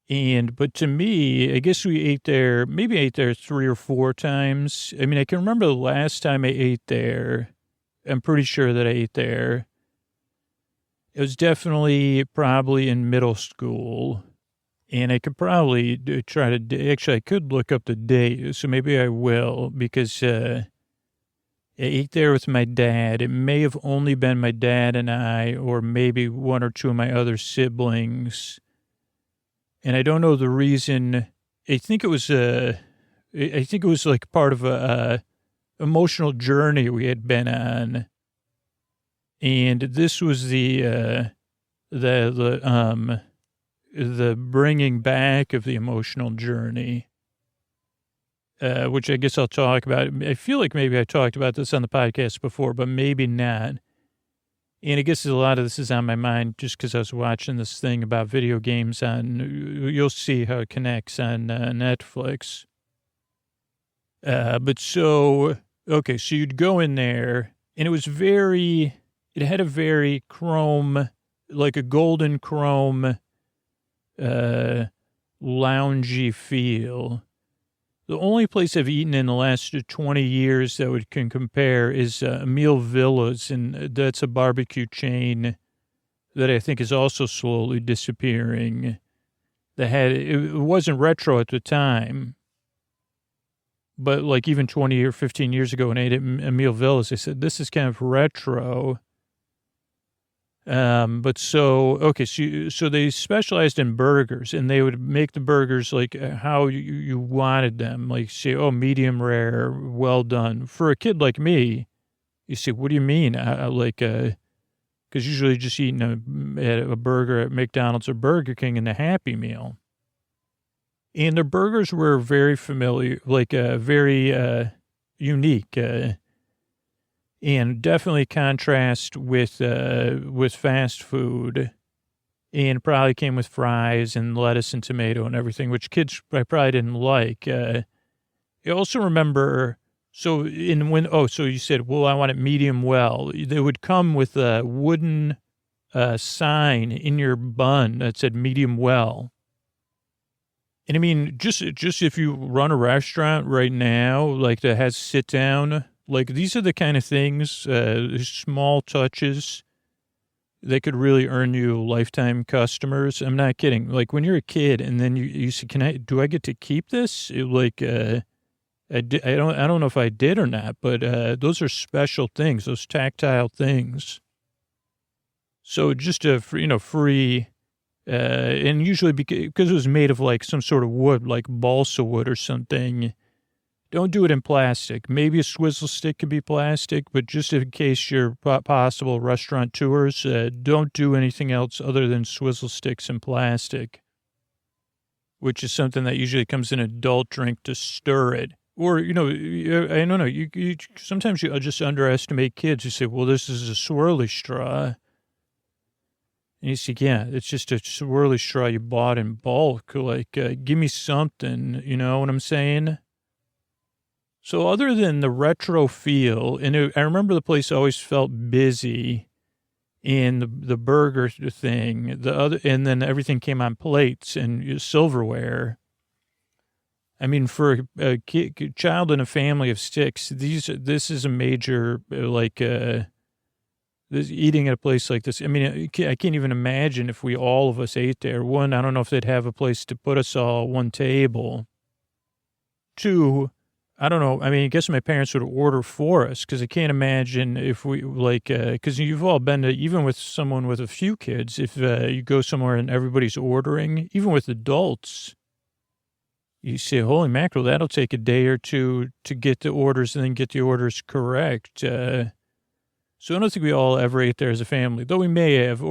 But to me, I guess we ate there 3 or 4 times. I mean, I can remember the last time I ate there. I'm pretty sure that I ate there. It was definitely probably in middle school. And I could probably I could look up the date. So maybe I will because, I ate there with my dad. It may have only been my dad and I, or maybe 1 or 2 of my other siblings. And I don't know the reason. I think it was like part of a emotional journey we had been on. And this was the bringing back of the emotional journey. which I guess I'll talk about. I feel like maybe I talked about this on the podcast before, but maybe not. And I guess a lot of this is on my mind just because I was watching this thing about video games you'll see how it connects on Netflix. Okay, so you'd go in there, and it had a very chrome, like a golden chrome, loungy feel. The only place I've eaten in the last 20 years that can compare is Emile Villas, and that's a barbecue chain that I think is also slowly disappearing. It wasn't retro at the time, but like even 20 or 15 years ago when I ate at Emile Villas, I said, this is kind of retro. So they specialized in burgers, and they would make the burgers like how you wanted them. Like say, oh, medium rare, well done. For a kid like me, you say, what do you mean? Because usually just eating a burger at McDonald's or Burger King in the Happy Meal. And their burgers were very familiar, very unique, and definitely contrast with fast food, and probably came with fries and lettuce and tomato and everything, which kids I probably didn't like. I also remember, so you said, well, I want it medium well. They would come with a wooden sign in your bun that said medium well. And I mean, just if you run a restaurant right now, like that has sit down, like these are the kind of things, small touches that could really earn you lifetime customers. I'm not kidding. Like when you're a kid and then you say, do I get to keep this? I don't know if I did or not, but those are special things, those tactile things. So just a free, and usually because it was made of like some sort of wood, like balsa wood or something. Don't do it in plastic. Maybe a swizzle stick could be plastic, but just in case you're possible restaurateurs, don't do anything else other than swizzle sticks and plastic, which is something that usually comes in adult drink to stir it. Or, I don't know, you sometimes you just underestimate kids. You say, well, this is a swirly straw. And you say, yeah, it's just a swirly straw you bought in bulk. Like, give me something, you know what I'm saying? So other than the retro feel, and I remember the place always felt busy, and the burger thing, and then everything came on plates and silverware. I mean, for a child in a family of 6, this is a major, this eating at a place like this. I mean, I can't even imagine if all of us ate there. 1, I don't know if they'd have a place to put us all at one table. 2, I don't know. I mean, I guess my parents would order for us because I can't imagine if we because you've all been to, even with someone with a few kids, if you go somewhere and everybody's ordering, even with adults, you say, holy mackerel, that'll take a day or two to get the orders and then get the orders correct. So I don't think we all ever ate there as a family, though we may have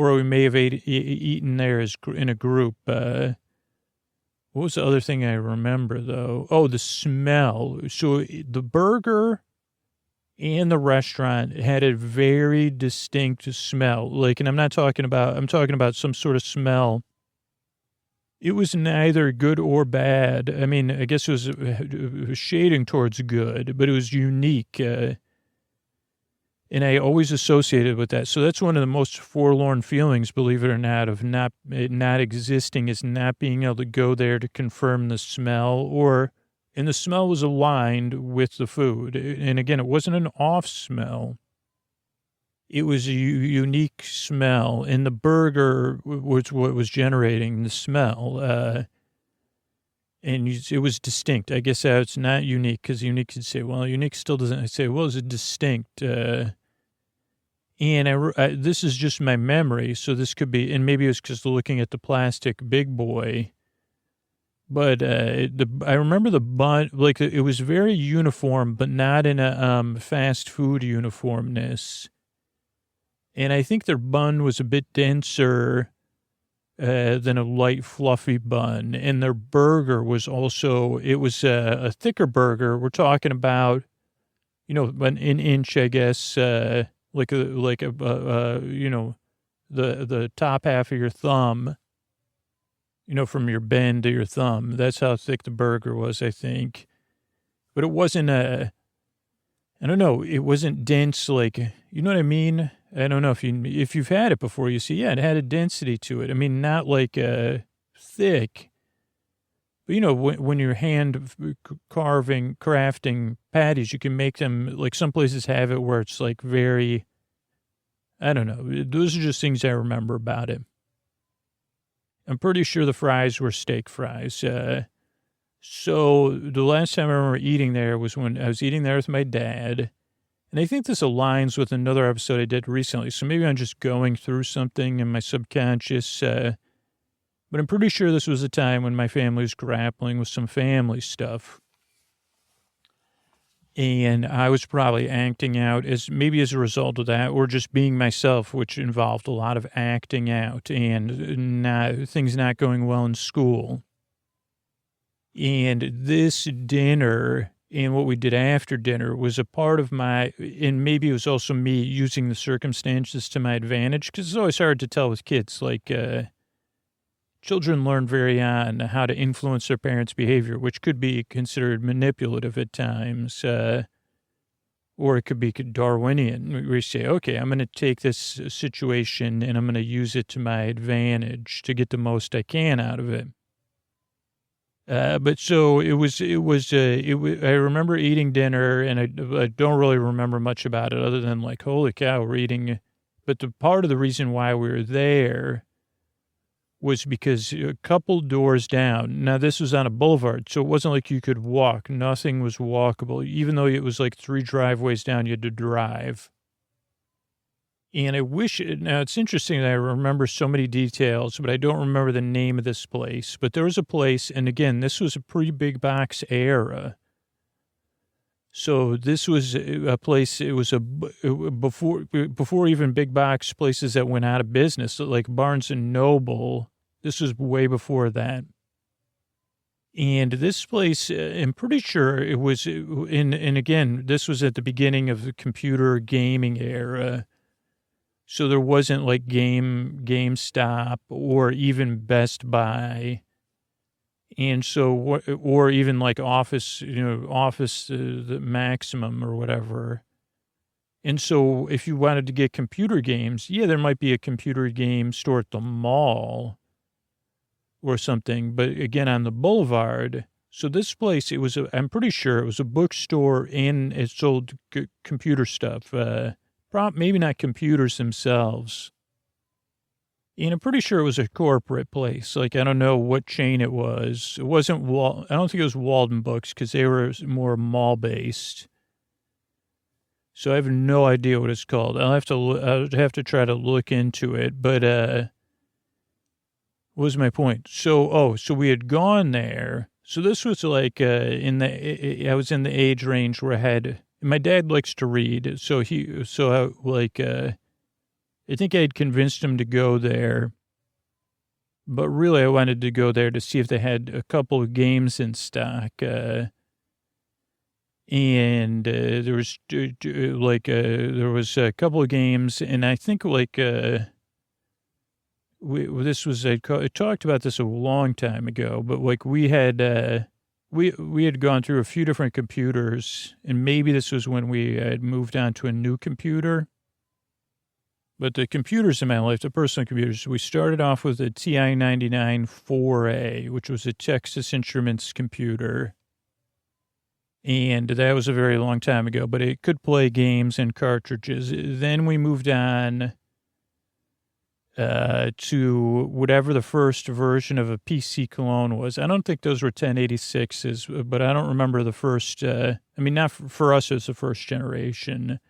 eaten there in a group. What was the other thing I remember, though? Oh, the smell. So the burger and the restaurant had a very distinct smell. And I'm talking about some sort of smell. It was neither good or bad. I mean, I guess it was shading towards good, but it was unique. And I always associated with that. So that's one of the most forlorn feelings, believe it or not, of not existing, is not being able to go there to confirm the smell, and the smell was aligned with the food. And again, it wasn't an off smell. It was a unique smell, and the burger was what was generating the smell. And it was distinct. I guess it's not unique, because unique could say, well, unique still doesn't. I say, well, it's distinct. And this is just my memory, so this could be, and maybe it was because looking at the plastic big boy, but I remember the bun, it was very uniform, but not in a fast food uniformness. And I think their bun was a bit denser than a light, fluffy bun. And their burger was also, it was a thicker burger. We're talking about, an inch, I guess, the top half of your thumb, from your bend to your thumb. That's how thick the burger was, I think. But it wasn't I don't know, it wasn't dense, like, you know what I mean? I don't know if you've had it before, you see, yeah, it had a density to it. I mean, not like thick, but when you're crafting patties, you can make them, like some places have it where it's like very, I don't know. Those are just things I remember about it. I'm pretty sure the fries were steak fries. So the last time I remember eating there was when I was eating there with my dad. And I think this aligns with another episode I did recently. So maybe I'm just going through something in my subconscious. But I'm pretty sure this was a time when my family was grappling with some family stuff. And I was probably acting out as a result of that, or just being myself, which involved a lot of acting out and things not going well in school. And this dinner and what we did after dinner was a part of and maybe it was also me using the circumstances to my advantage, because it's always hard to tell with kids. Like, children learn very young how to influence their parents' behavior, which could be considered manipulative at times, or it could be Darwinian, where you say, okay, I'm going to take this situation and I'm going to use it to my advantage to get the most I can out of it. But so I remember eating dinner, and I don't really remember much about it other than like, holy cow, we're eating. But the part of the reason why we were there was because a couple doors down, now this was on a boulevard, so it wasn't like you could walk. Nothing was walkable. Even though it was like 3 driveways down, you had to drive. And now it's interesting that I remember so many details, but I don't remember the name of this place. But there was a place, and again, this was a pre-big box era. So this was a place, it was before even big box places that went out of business, like Barnes and Noble. This was way before that. And this place, I'm pretty sure it was and again, this was at the beginning of the computer gaming era. So there wasn't like GameStop or even Best Buy. And so, or even like Office, the Maximum or whatever. And so if you wanted to get computer games, yeah, there might be a computer game store at the mall or something. But again, on the boulevard. So this place, I'm pretty sure it was a bookstore and it sold computer stuff. Maybe not computers themselves. And I'm pretty sure it was a corporate place. Like, I don't know what chain it was. It wasn't I don't think it was Walden Books, because they were more mall-based. So I have no idea what it's called. I'll have to try to look into it. But what was my point? So we had gone there. So this was like I was in the age range where my dad likes to read. I think I had convinced him to go there, but really I wanted to go there to see if they had a couple of games in stock. And there was a couple of games, and I think I talked about this a long time ago, but like we had gone through a few different computers, and maybe this was when we had moved on to a new computer. But the computers in my life, the personal computers, we started off with a TI-99 4A, which was a Texas Instruments computer. And that was a very long time ago, but it could play games and cartridges. Then we moved on to whatever the first version of a PC clone was. I don't think those were 1086s, but I don't remember the first. Not for us, it was the first generation.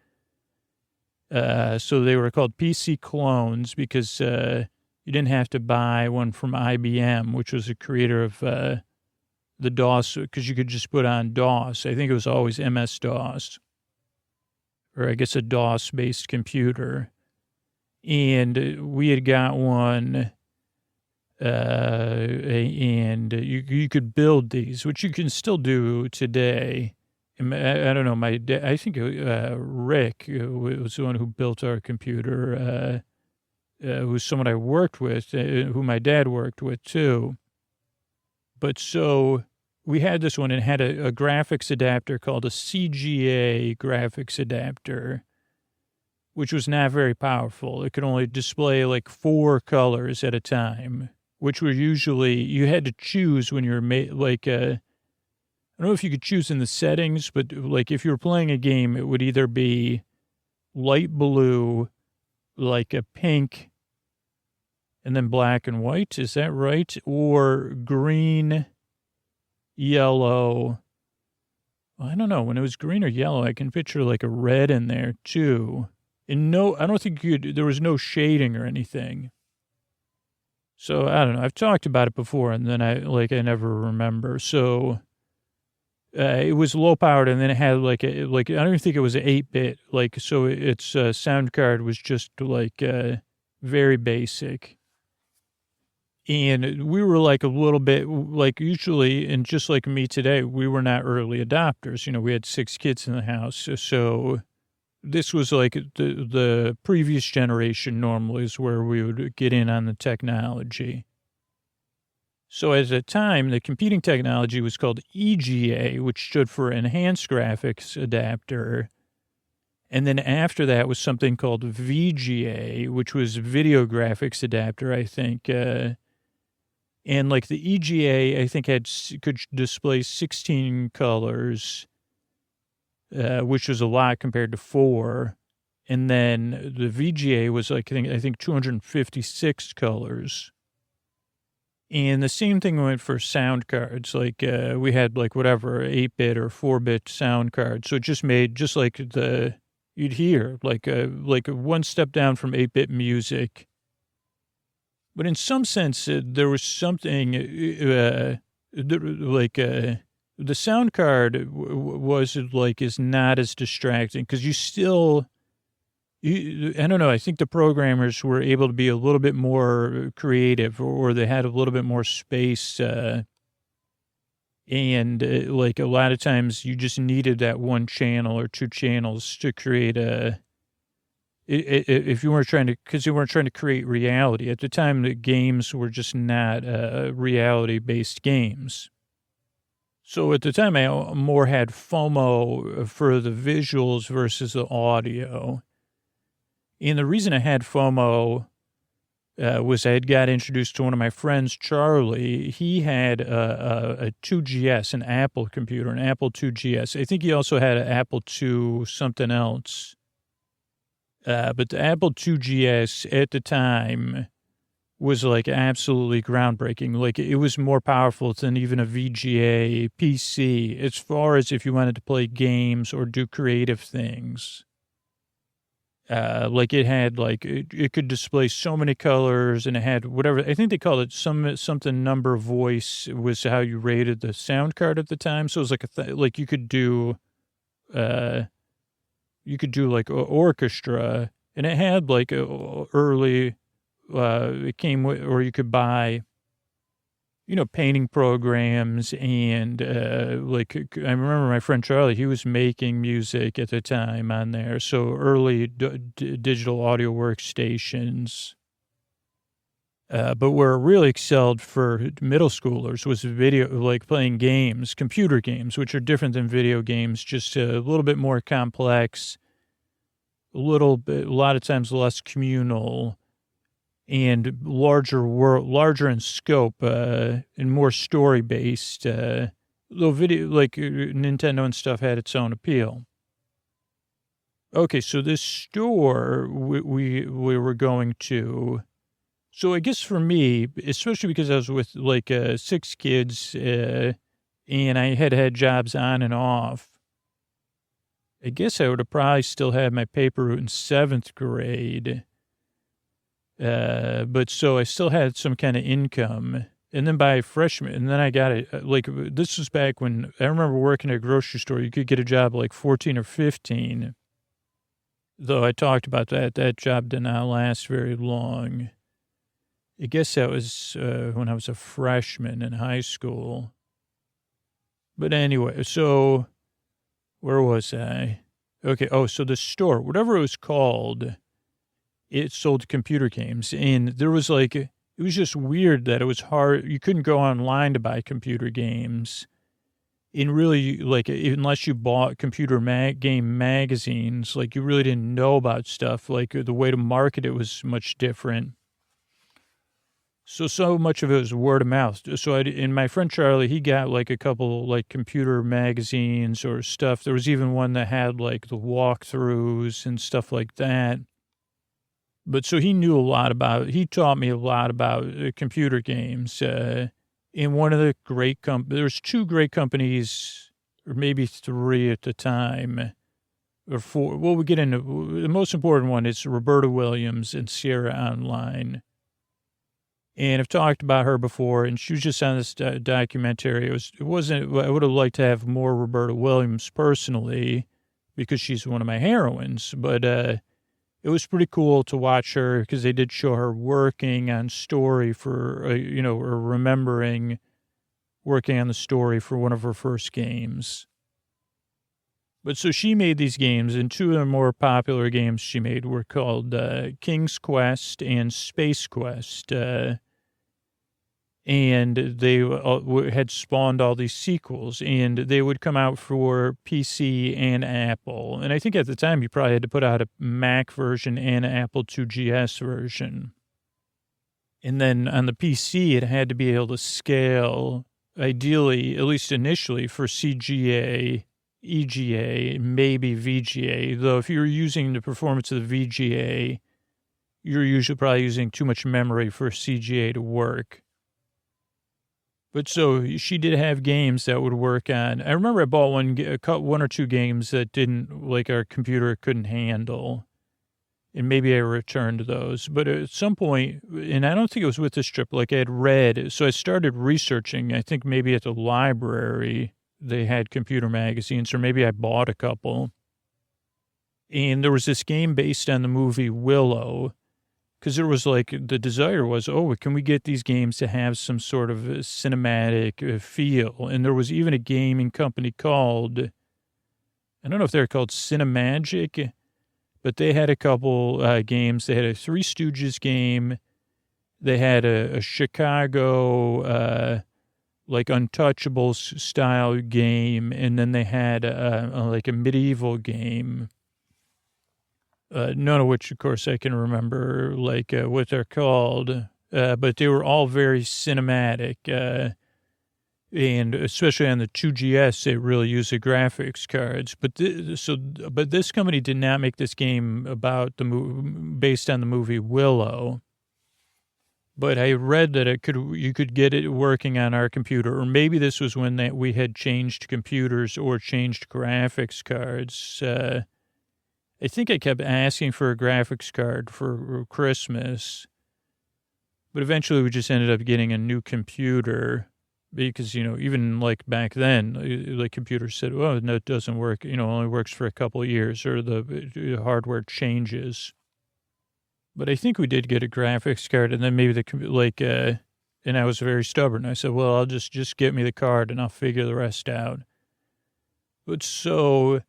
So they were called PC clones because you didn't have to buy one from IBM, which was a creator of the DOS, because you could just put on DOS. I think it was always MS-DOS, or I guess a DOS-based computer. And we had got one, and you could build these, which you can still do today. And I don't know, I think Rick was the one who built our computer, who's someone I worked with, who my dad worked with too. But so we had this one, and it had a graphics adapter called a CGA graphics adapter, which was not very powerful. It could only display like 4 colors at a time, which were usually, you had to choose when you were I don't know if you could choose in the settings, but like if you were playing a game, it would either be light blue, like a pink, and then black and white. Is that right? Or green, yellow. I don't know. When it was green or yellow, I can picture like a red in there too. And no, I don't think there was no shading or anything. So I don't know. I've talked about it before, and then I never remember. So it was low powered, and then it had I don't even think it was an 8-bit. So its sound card was just very basic. And we were like a little bit like usually, and just like me today, we were not early adopters. We had 6 kids in the house. So this was like the previous generation normally is where we would get in on the technology. So at the time, the competing technology was called EGA, which stood for Enhanced Graphics Adapter. And then after that was something called VGA, which was Video Graphics Adapter, I think. And like the EGA, I think could display 16 colors, which was a lot compared to 4. And then the VGA was I think 256 colors. And the same thing went for sound cards. We had 8-bit or 4-bit sound cards. So it just made you'd hear like one step down from 8-bit music. But in some sense, there was something the sound card is not as distracting because I don't know. I think the programmers were able to be a little bit more creative, or they had a little bit more space. And a lot of times you just needed that one channel or 2 channels to create if you weren't because you weren't trying to create reality. At the time, the games were just not reality-based games. So at the time, I more had FOMO for the visuals versus the audio. And the reason I had FOMO was I had got introduced to one of my friends, Charlie. He had a 2GS, an Apple computer, an Apple 2GS. I think he also had an Apple II something else. But the Apple 2GS at the time was absolutely groundbreaking. It was more powerful than even a VGA PC as far as if you wanted to play games or do creative things. It had it could display so many colors, and it had whatever, I think they called it something number voice was how you rated the sound card at the time. So it was you could do orchestra, and it had early, it came with, or you could buy, painting programs. And I remember my friend Charlie, he was making music at the time on there. So early digital audio workstations. But where it really excelled for middle schoolers was video, playing games, computer games, which are different than video games, just a little bit more complex, a lot of times less communal, and larger in scope, and more story-based. Though video, Nintendo and stuff had its own appeal. Okay, so this store we were going to. So I guess for me, especially because I was with 6 kids, and I had jobs on and off, I guess I would have probably still had my paper route in 7th grade. But so I still had some kind of income. And then by freshman, and then I got it. This was back when I remember working at a grocery store. You could get a job 14 or 15. Though I talked about that job did not last very long. I guess that was when I was a freshman in high school. But anyway, so where was I? Okay. Oh, so the store, whatever it was called, it sold computer games. And there was like, it was just weird that it was hard. You couldn't go online to buy computer games. And really, like, unless you bought computer game magazines, like, you really didn't know about stuff. Like, the way to market it was much different. So much of it was word of mouth. So and my friend Charlie, he got like a couple like computer magazines or stuff. There was even one that had like the walkthroughs and stuff like that. But so he knew a lot about, he taught me a lot about computer games. In one of the great there's two great companies, or maybe three at the time, or four. Well, we get into the most important one is Roberta Williams and Sierra Online. And I've talked about her before, and she was just on this documentary. It wasn't, I would have liked to have more Roberta Williams personally, because she's one of my heroines, but it was pretty cool to watch her because they did show her working on story for, or remembering working on the story for one of her first games. But so she made these games, and two of the more popular games she made were called King's Quest and Space Quest. And they had spawned all these sequels, and they would come out for PC and Apple. And I think at the time you probably had to put out a Mac version and an Apple IIgs version. And then on the PC, it had to be able to scale, ideally, at least initially, for CGA, EGA, maybe VGA, though if you're using the performance of the VGA, you're usually probably using too much memory for CGA to work. But so she did have games that would work on, I remember I bought one or two games that didn't, like our computer couldn't handle, and maybe I returned those. But at some point, and I don't think it was with this trip, like I had read, so I started researching, I think maybe at the library, they had computer magazines, or maybe I bought a couple. And there was this game based on the movie Willow, because there was like, the desire was, can we get these games to have some sort of cinematic feel? And there was even a gaming company called, I don't know if they're called Cinemagic, but they had a couple games. They had a Three Stooges game. They had a Chicago, like Untouchables style game, and then they had like a medieval game, none of which, of course, I can remember, like what they're called, but they were all very cinematic, and especially on the 2GS, they really used the graphics cards. But this company did not make this game about based on the movie Willow. But I read that you could get it working on our computer, or maybe this was when we had changed computers or changed graphics cards. I think I kept asking for a graphics card for Christmas, but eventually we just ended up getting a new computer because, even like back then, like computers said, no, it doesn't work, it only works for a couple of years, or the hardware changes. But I think we did get a graphics card, and then maybe and I was very stubborn. I said, well, I'll just get me the card and I'll figure the rest out. But so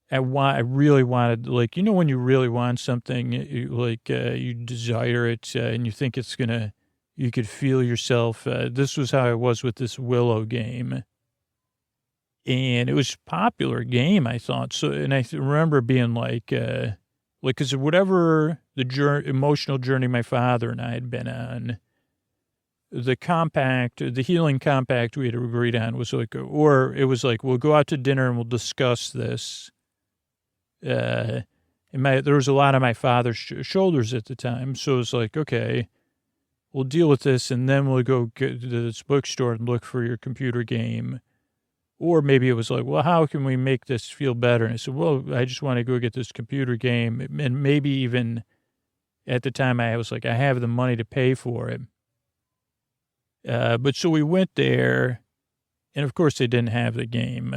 I really wanted, like, when you really want something, you desire it and you think it's you could feel yourself. This was how I was with this Willow game. And it was a popular game, I thought. So, and I remember being because whatever the emotional journey my father and I had been on, the healing compact we had agreed on was we'll go out to dinner and we'll discuss this. There was a lot on my father's shoulders at the time. So it was like, okay, we'll deal with this, and then we'll go get to this bookstore and look for your computer game. Or maybe it was like, well, how can we make this feel better? And I said, well, I just want to go get this computer game. And maybe even at the time I was like, I have the money to pay for it. But so we went there, and of course they didn't have the game.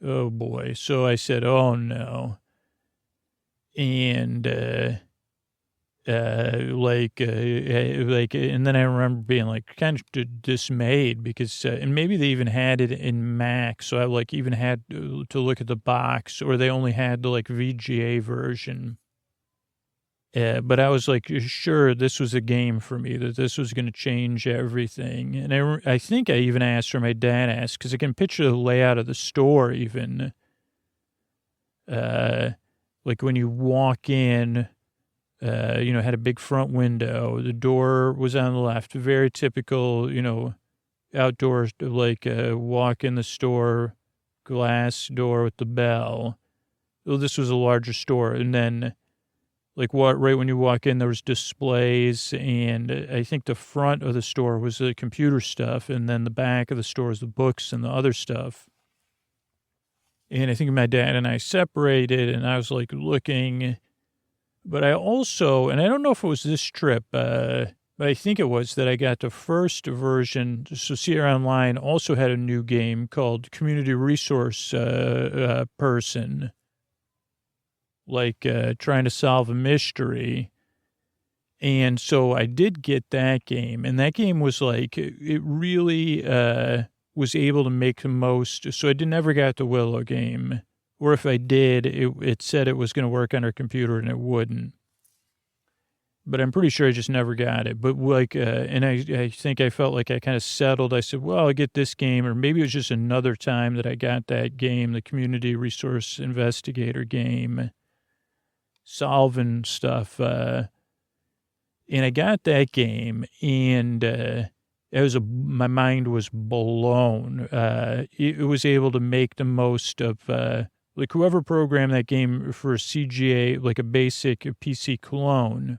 Oh boy. So I said, oh no. And And then I remember being like kind of dismayed because, and maybe they even had it in Mac. So I like even had to look at the box, or they only had the like VGA version. But I was like, sure, this was a game for me, that this was going to change everything. And I think I even asked, or my dad asked, because I can picture the layout of the store even. Like when you walk in, had a big front window. The door was on the left. Very typical, outdoors, like walk in the store, glass door with the bell. Well, this was a larger store. And then, right when you walk in, there was displays. And I think the front of the store was the computer stuff. And then the back of the store was the books and the other stuff. And I think my dad and I separated, and I was like looking. But I also, and I don't know if it was this trip, but I think it was that I got the first version. So Sierra Online also had a new game called Community Resource Person, trying to solve a mystery. And so I did get that game, and that game was like, it really was able to make the most. So I never got the Willow game. Or if I did, it said it was going to work on our computer and it wouldn't. But I'm pretty sure I just never got it. But and I think I felt like I kind of settled. I said, well, I'll get this game. Or maybe it was just another time that I got that game, the Community Resource Investigator game, solving stuff. And I got that game, and my mind was blown. It was able to make the most of, whoever programmed that game for a CGA, like a basic PC clone,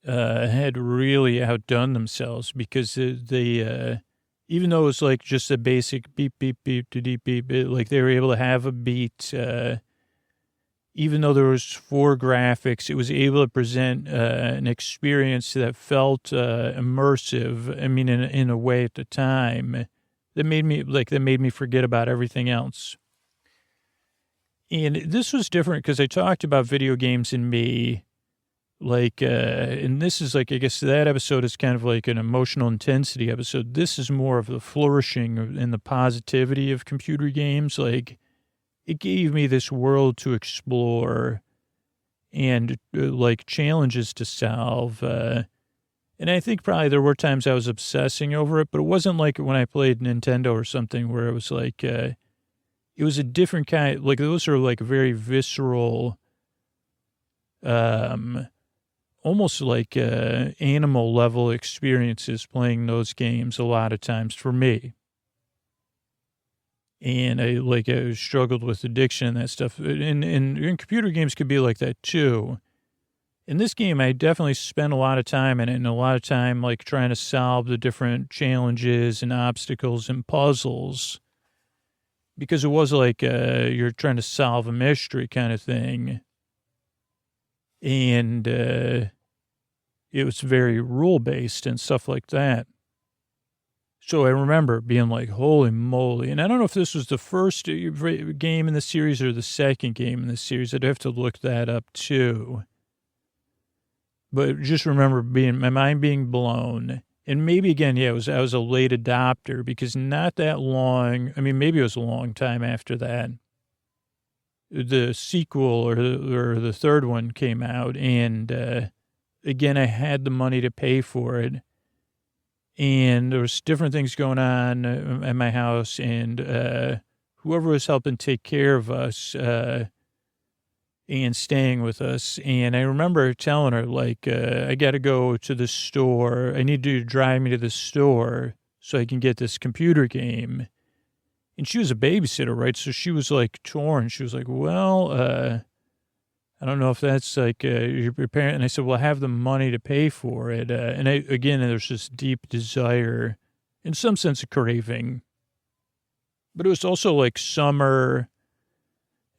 had really outdone themselves, because they even though it was like just a basic beep, beep, beep, beep, beep, like they were able to have a beat, even though there was 4 graphics, it was able to present an experience that felt immersive. I mean, in a way at the time that made me forget about everything else. And this was different because I talked about video games and me, and this is I guess that episode is kind of like an emotional intensity episode. This is more of the flourishing and the positivity of computer games. It gave me this world to explore and challenges to solve. And I think probably there were times I was obsessing over it, but it wasn't like when I played Nintendo or something where it was it was a different kind, those are very visceral, almost animal level experiences playing those games a lot of times for me. And I struggled with addiction and that stuff. And computer games could be like that too. In this game, I definitely spent a lot of time in it, and a lot of time trying to solve the different challenges and obstacles and puzzles. Because it was you're trying to solve a mystery kind of thing. And it was very rule-based and stuff like that. So I remember being like, holy moly. And I don't know if this was the first game in the series or the second game in the series. I'd have to look that up too. But just remember my mind being blown. And maybe, again, I was a late adopter, because not that long, I mean, maybe it was a long time after that, the sequel or the third one came out. And again, I had the money to pay for it. And there was different things going on at my house. And whoever was helping take care of us and staying with us. And I remember telling her, I got to go to the store. I need you to drive me to the store so I can get this computer game. And she was a babysitter, right? So she was torn. She was like, well, I don't know if that's your parent. And I said, well, I have the money to pay for it. And there's this deep desire, in some sense, a craving. But it was also summer.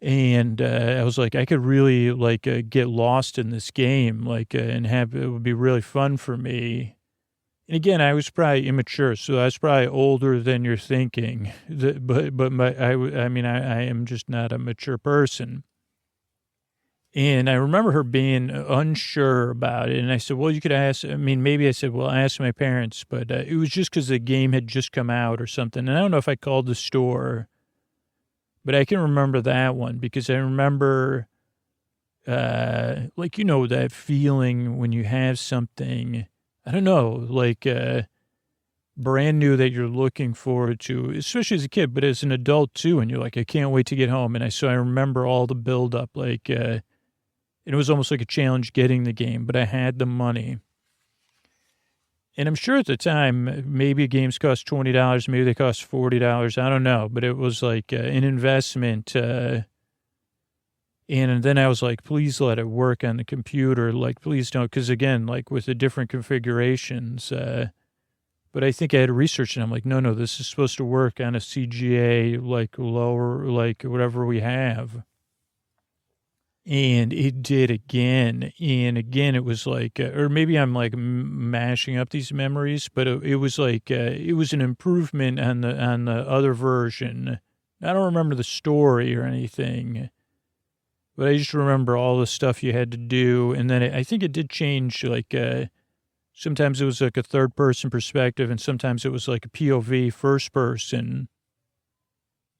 And I was I could really get lost in this game, and it would be really fun for me. And again, I was probably immature, so I was probably older than you're thinking. But I am just not a mature person. And I remember her being unsure about it. And I said, well, you could ask, I mean, maybe I said, well, ask my parents, but it was just because the game had just come out or something. And I don't know if I called the store, but I can remember that one because I remember, like, you know, that feeling when you have something, I don't know, like, brand new that you're looking forward to, especially as a kid, but as an adult too. And you're like, I can't wait to get home. And I remember all the buildup, like, it was almost like a challenge getting the game, but I had the money. And I'm sure at the time, maybe games cost $20, maybe they cost $40. I don't know, but it was like an investment. And then I was like, please let it work on the computer. Like, please don't. Because again, like with the different configurations, but I think I had research and I'm like, no, this is supposed to work on a CGA, like lower, like whatever we have. And it did again. And again, it was like, or maybe I'm like mashing up these memories, but it was like, it was an improvement on the other version. I don't remember the story or anything, but I just remember all the stuff you had to do. And then I think it did change, like, sometimes it was like a third person perspective and sometimes it was like a POV first person.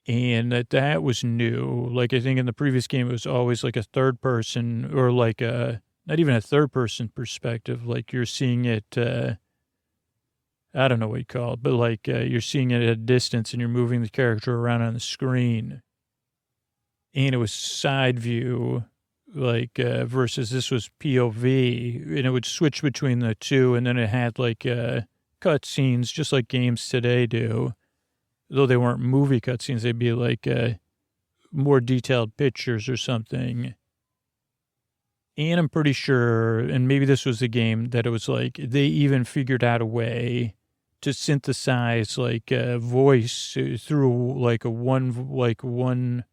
And that was new. Like, I think in the previous game, it was always like a third person or like not even a third person perspective. Like you're seeing it, I don't know what you call it, but like you're seeing it at a distance and you're moving the character around on the screen. And it was side view, like versus this was POV. And it would switch between the two. And then it had like cut scenes, just like games today do. Though they weren't movie cutscenes, they'd be like more detailed pictures or something. And I'm pretty sure, and maybe this was the game, that it was like they even figured out a way to synthesize like a voice through like one,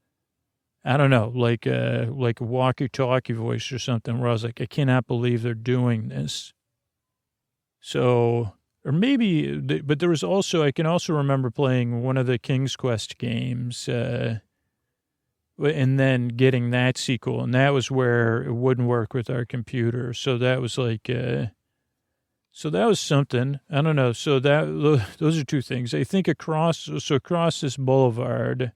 I don't know, like a walkie-talkie voice or something, where I was like, I cannot believe they're doing this. So... Or maybe, but there was also, I can also remember playing one of the King's Quest games and then getting that sequel. And that was where it wouldn't work with our computer. So that was like, so that was something. I don't know. So those are two things. I think across this boulevard, I'm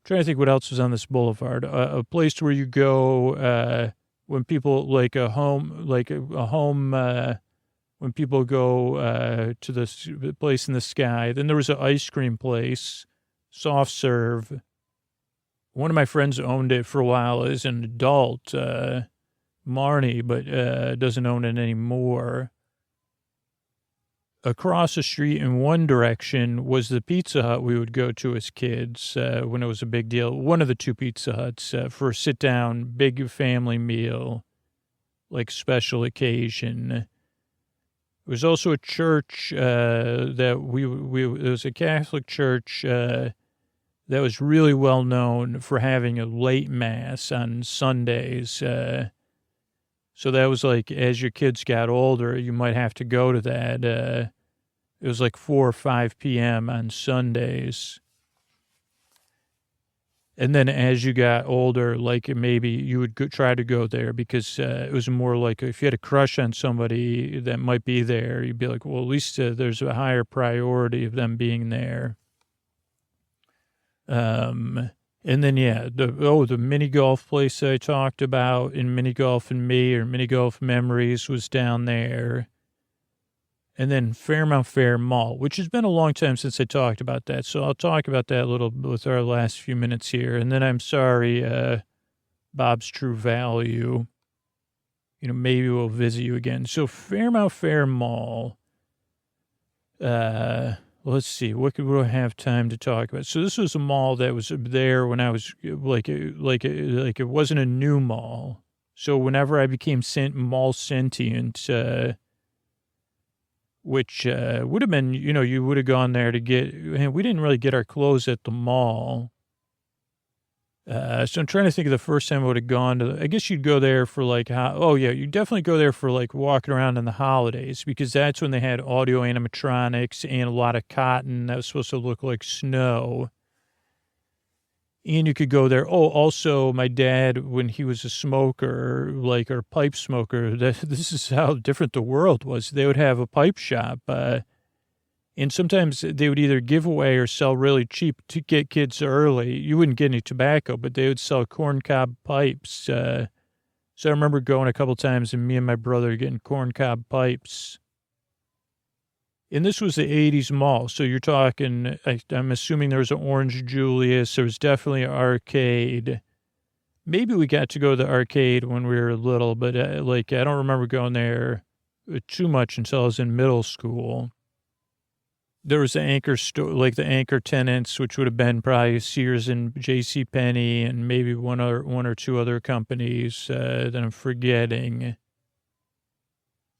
trying to think what else was on this boulevard. A place where you go when people, like a home, when people go to the place in the sky. Then there was an ice cream place, soft serve. One of my friends owned it for a while as an adult, Marnie, but doesn't own it anymore. Across the street in one direction was the Pizza Hut we would go to as kids when it was a big deal. One of the two Pizza Huts for a sit-down, big family meal, like special occasion. It was also a church that it was a Catholic church that was really well known for having a late mass on Sundays. So that was like, as your kids got older, you might have to go to that. It was like 4 or 5 p.m. on Sundays. And then as you got older, like maybe you would try to go there because it was more like if you had a crush on somebody that might be there, you'd be like, well, at least there's a higher priority of them being there. And then, yeah, the mini golf place I talked about in Mini Golf and Me or Mini Golf Memories was down there. And then Fairmount Fair Mall, which has been a long time since I talked about that. So I'll talk about that a little bit with our last few minutes here. And then I'm sorry, Bob's True Value. You know, maybe we'll visit you again. So Fairmount Fair Mall. Let's see. What could we have time to talk about? So this was a mall that was there when I was like it wasn't a new mall. So whenever I became mall sentient, which would have been, you know, you would have gone there to get, we didn't really get our clothes at the mall. So I'm trying to think of the first time I would have gone to, I guess you'd go there for like, you definitely go there for like walking around in the holidays because that's when they had audio animatronics and a lot of cotton that was supposed to look like snow. And you could go there. Oh, also, my dad, when he was a smoker, like, or pipe smoker, this is how different the world was. They would have a pipe shop, and sometimes they would either give away or sell really cheap to get kids early. You wouldn't get any tobacco, but they would sell corncob pipes. So I remember going a couple times and me and my brother getting corncob pipes. And this was the 80s mall. So you're talking, I'm assuming there was an Orange Julius. There was definitely an arcade. Maybe we got to go to the arcade when we were little, but I don't remember going there too much until I was in middle school. There was the anchor store, like the anchor tenants, which would have been probably Sears and JCPenney and maybe one or two other companies that I'm forgetting.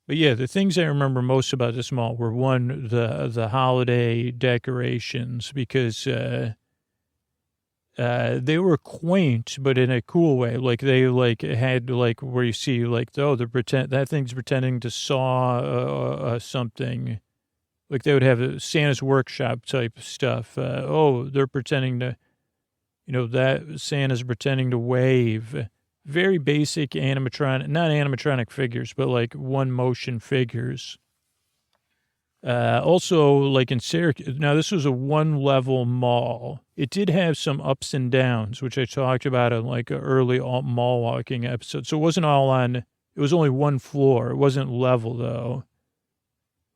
But yeah, the things I remember most about this mall were, one, the holiday decorations, because they were quaint, but in a cool way. Like they had where you see that thing's pretending to saw something. Like they would have a Santa's workshop type stuff. They're pretending to, that Santa's pretending to wave. Very basic not animatronic figures, but like one motion figures. Also, like in Syracuse, now this was a one-level mall. It did have some ups and downs, which I talked about in like an early mall walking episode. So it wasn't it was only one floor. It wasn't level though,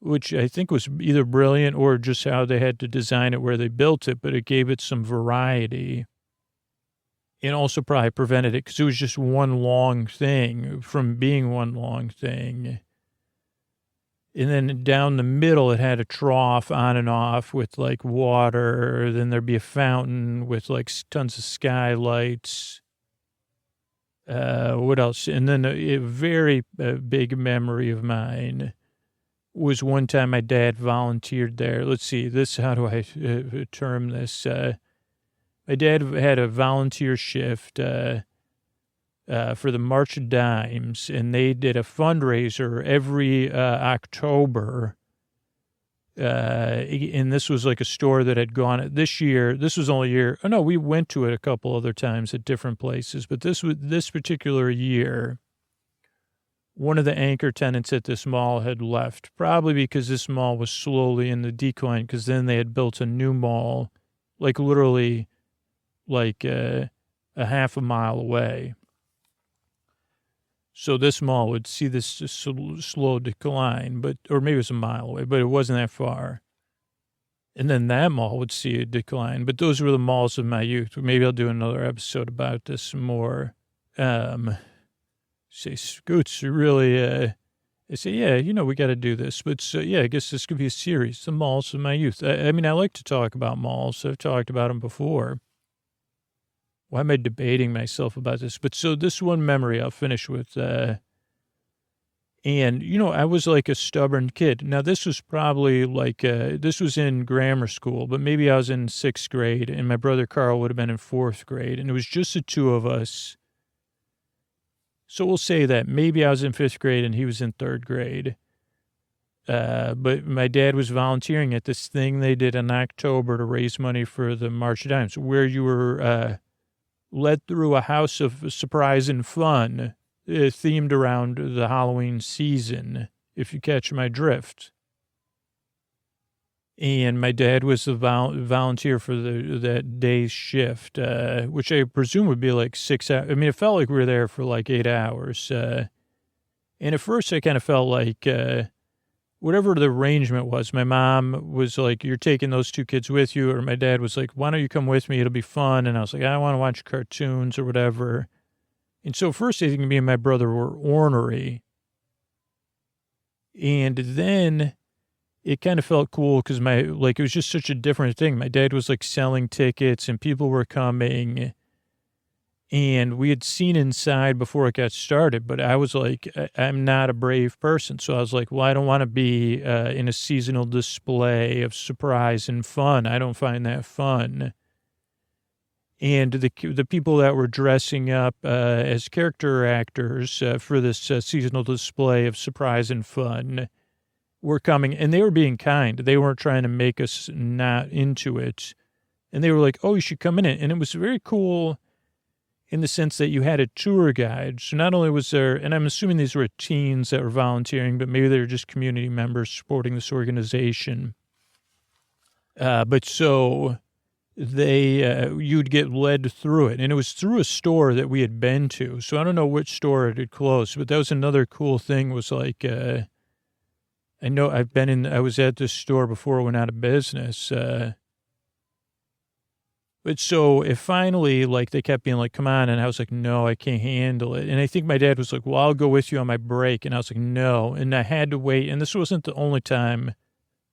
which I think was either brilliant or just how they had to design it where they built it, but it gave it some variety. And also probably prevented it because it was just one long thing from being one long thing. And then down the middle, it had a trough on and off with like water. Then there'd be a fountain with like tons of skylights. What else? And then a very big memory of mine was one time my dad volunteered there. Let's see, how do I term this? My dad had a volunteer shift for the March of Dimes, and they did a fundraiser every October. And this was like a store that had gone this year. This was only a year. Oh, no, we went to it a couple other times at different places. But this particular year, one of the anchor tenants at this mall had left, probably because this mall was slowly in the decline, because then they had built a new mall, like literally like a half a mile away. So this mall would see this slow decline, or maybe it was a mile away, but it wasn't that far. And then that mall would see a decline. But those were the malls of my youth. Maybe I'll do another episode about this more. Say Scoots really, I say, yeah, we got to do this. But I guess this could be a series, the malls of my youth. I mean, I like to talk about malls. I've talked about them before. Why am I debating myself about this? But so this one memory I'll finish with. And, I was like a stubborn kid. Now, this was probably this was in grammar school, but maybe I was in 6th grade, and my brother Carl would have been in 4th grade, and it was just the two of us. So we'll say that maybe I was in 5th grade and he was in 3rd grade. But my dad was volunteering at this thing they did in October to raise money for the March of Dimes, where you were led through a house of surprise and fun themed around the Halloween season, if you catch my drift. And my dad was the volunteer for that day's shift, which I presume would be like 6 hours. I mean, it felt like we were there for like 8 hours. And at first I kind of felt like whatever the arrangement was, my mom was like, you're taking those 2 kids with you. Or my dad was like, why don't you come with me? It'll be fun. And I was like, I want to watch cartoons or whatever. And so first I think me and my brother were ornery. And then it kind of felt cool because it was just such a different thing. My dad was like selling tickets and people were coming. And we had seen inside before it got started, but I was like, I'm not a brave person. So I was like, well, I don't want to be in a seasonal display of surprise and fun. I don't find that fun. And the people that were dressing up as character actors for this seasonal display of surprise and fun were coming, and they were being kind. They weren't trying to make us not into it. And they were like, oh, you should come in it. And it was very cool in the sense that you had a tour guide. So not only was there, and I'm assuming these were teens that were volunteering, but maybe they were just community members supporting this organization. But so they, you'd get led through it. And it was through a store that we had been to. So I don't know which store it had closed, but that was another cool thing was like, I know I was at this store before it went out of business. But so it finally, like, they kept being like, come on. And I was like, no, I can't handle it. And I think my dad was like, well, I'll go with you on my break. And I was like, no. And I had to wait. And this wasn't the only time.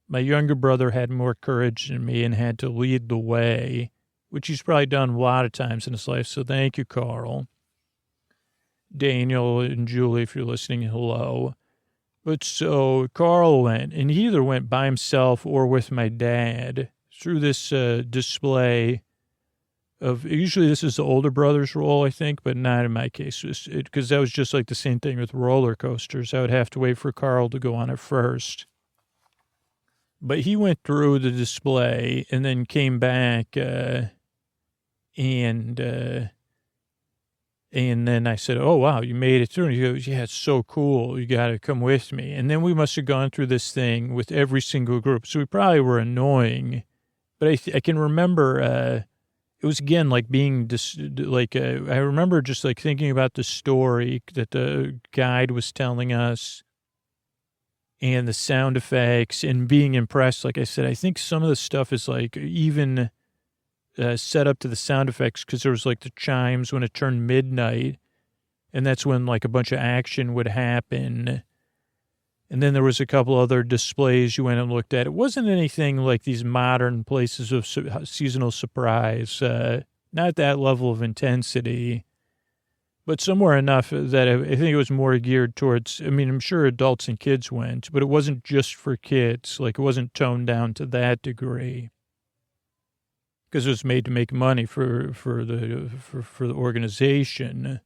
My younger brother had more courage than me and had to lead the way, which he's probably done a lot of times in his life. So thank you, Carl. Daniel and Julie, if you're listening, hello. But so Carl went, and he either went by himself or with my dad through this display of, usually this is the older brother's role, I think, but not in my case, because that was just like the same thing with roller coasters. I would have to wait for Carl to go on it first. But he went through the display and then came back, and then I said, oh, wow, you made it through. And he goes, yeah, it's so cool. You got to come with me. And then we must have gone through this thing with every single group. So we probably were annoying. But I can remember it was, again, like being I remember just like thinking about the story that the guide was telling us and the sound effects and being impressed. Like I said, I think some of the stuff is like even set up to the sound effects because there was like the chimes when it turned midnight. And that's when like a bunch of action would happen. And then there was a couple other displays you went and looked at. It wasn't anything like these modern places of seasonal surprise, not that level of intensity, but somewhere enough that I think it was more geared towards, I mean, I'm sure adults and kids went, but it wasn't just for kids. Like it wasn't toned down to that degree because it was made to make money for the organization.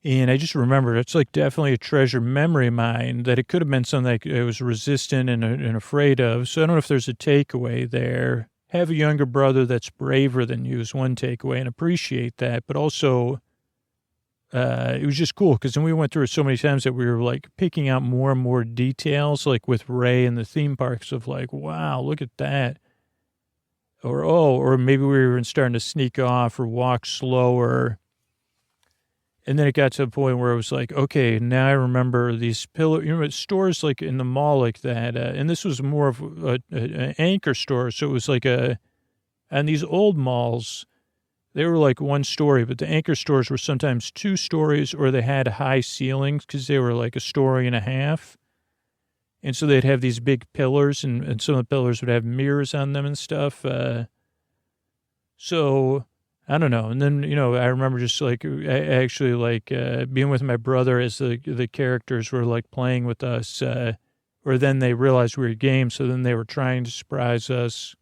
And I just remember it's like definitely a treasure memory of mine that it could have been something that I was resistant and afraid of. So I don't know if there's a takeaway there. Have a younger brother that's braver than you is one takeaway, and appreciate that. But also, it was just cool because then we went through it so many times that we were like picking out more and more details, like with Ray and the theme parks of like, wow, look at that. Or maybe we were starting to sneak off or walk slower. And then it got to a point where it was like, okay, now I remember these stores like in the mall like that. And this was more of an anchor store. So it was like and these old malls, they were like one story, but the anchor stores were sometimes 2 stories or they had high ceilings because they were like a story and a half. And so they'd have these big pillars and some of the pillars would have mirrors on them and stuff. So I don't know. And then, I remember just like, I actually like being with my brother as the characters were like playing with us, or then they realized we were game. So then they were trying to surprise us.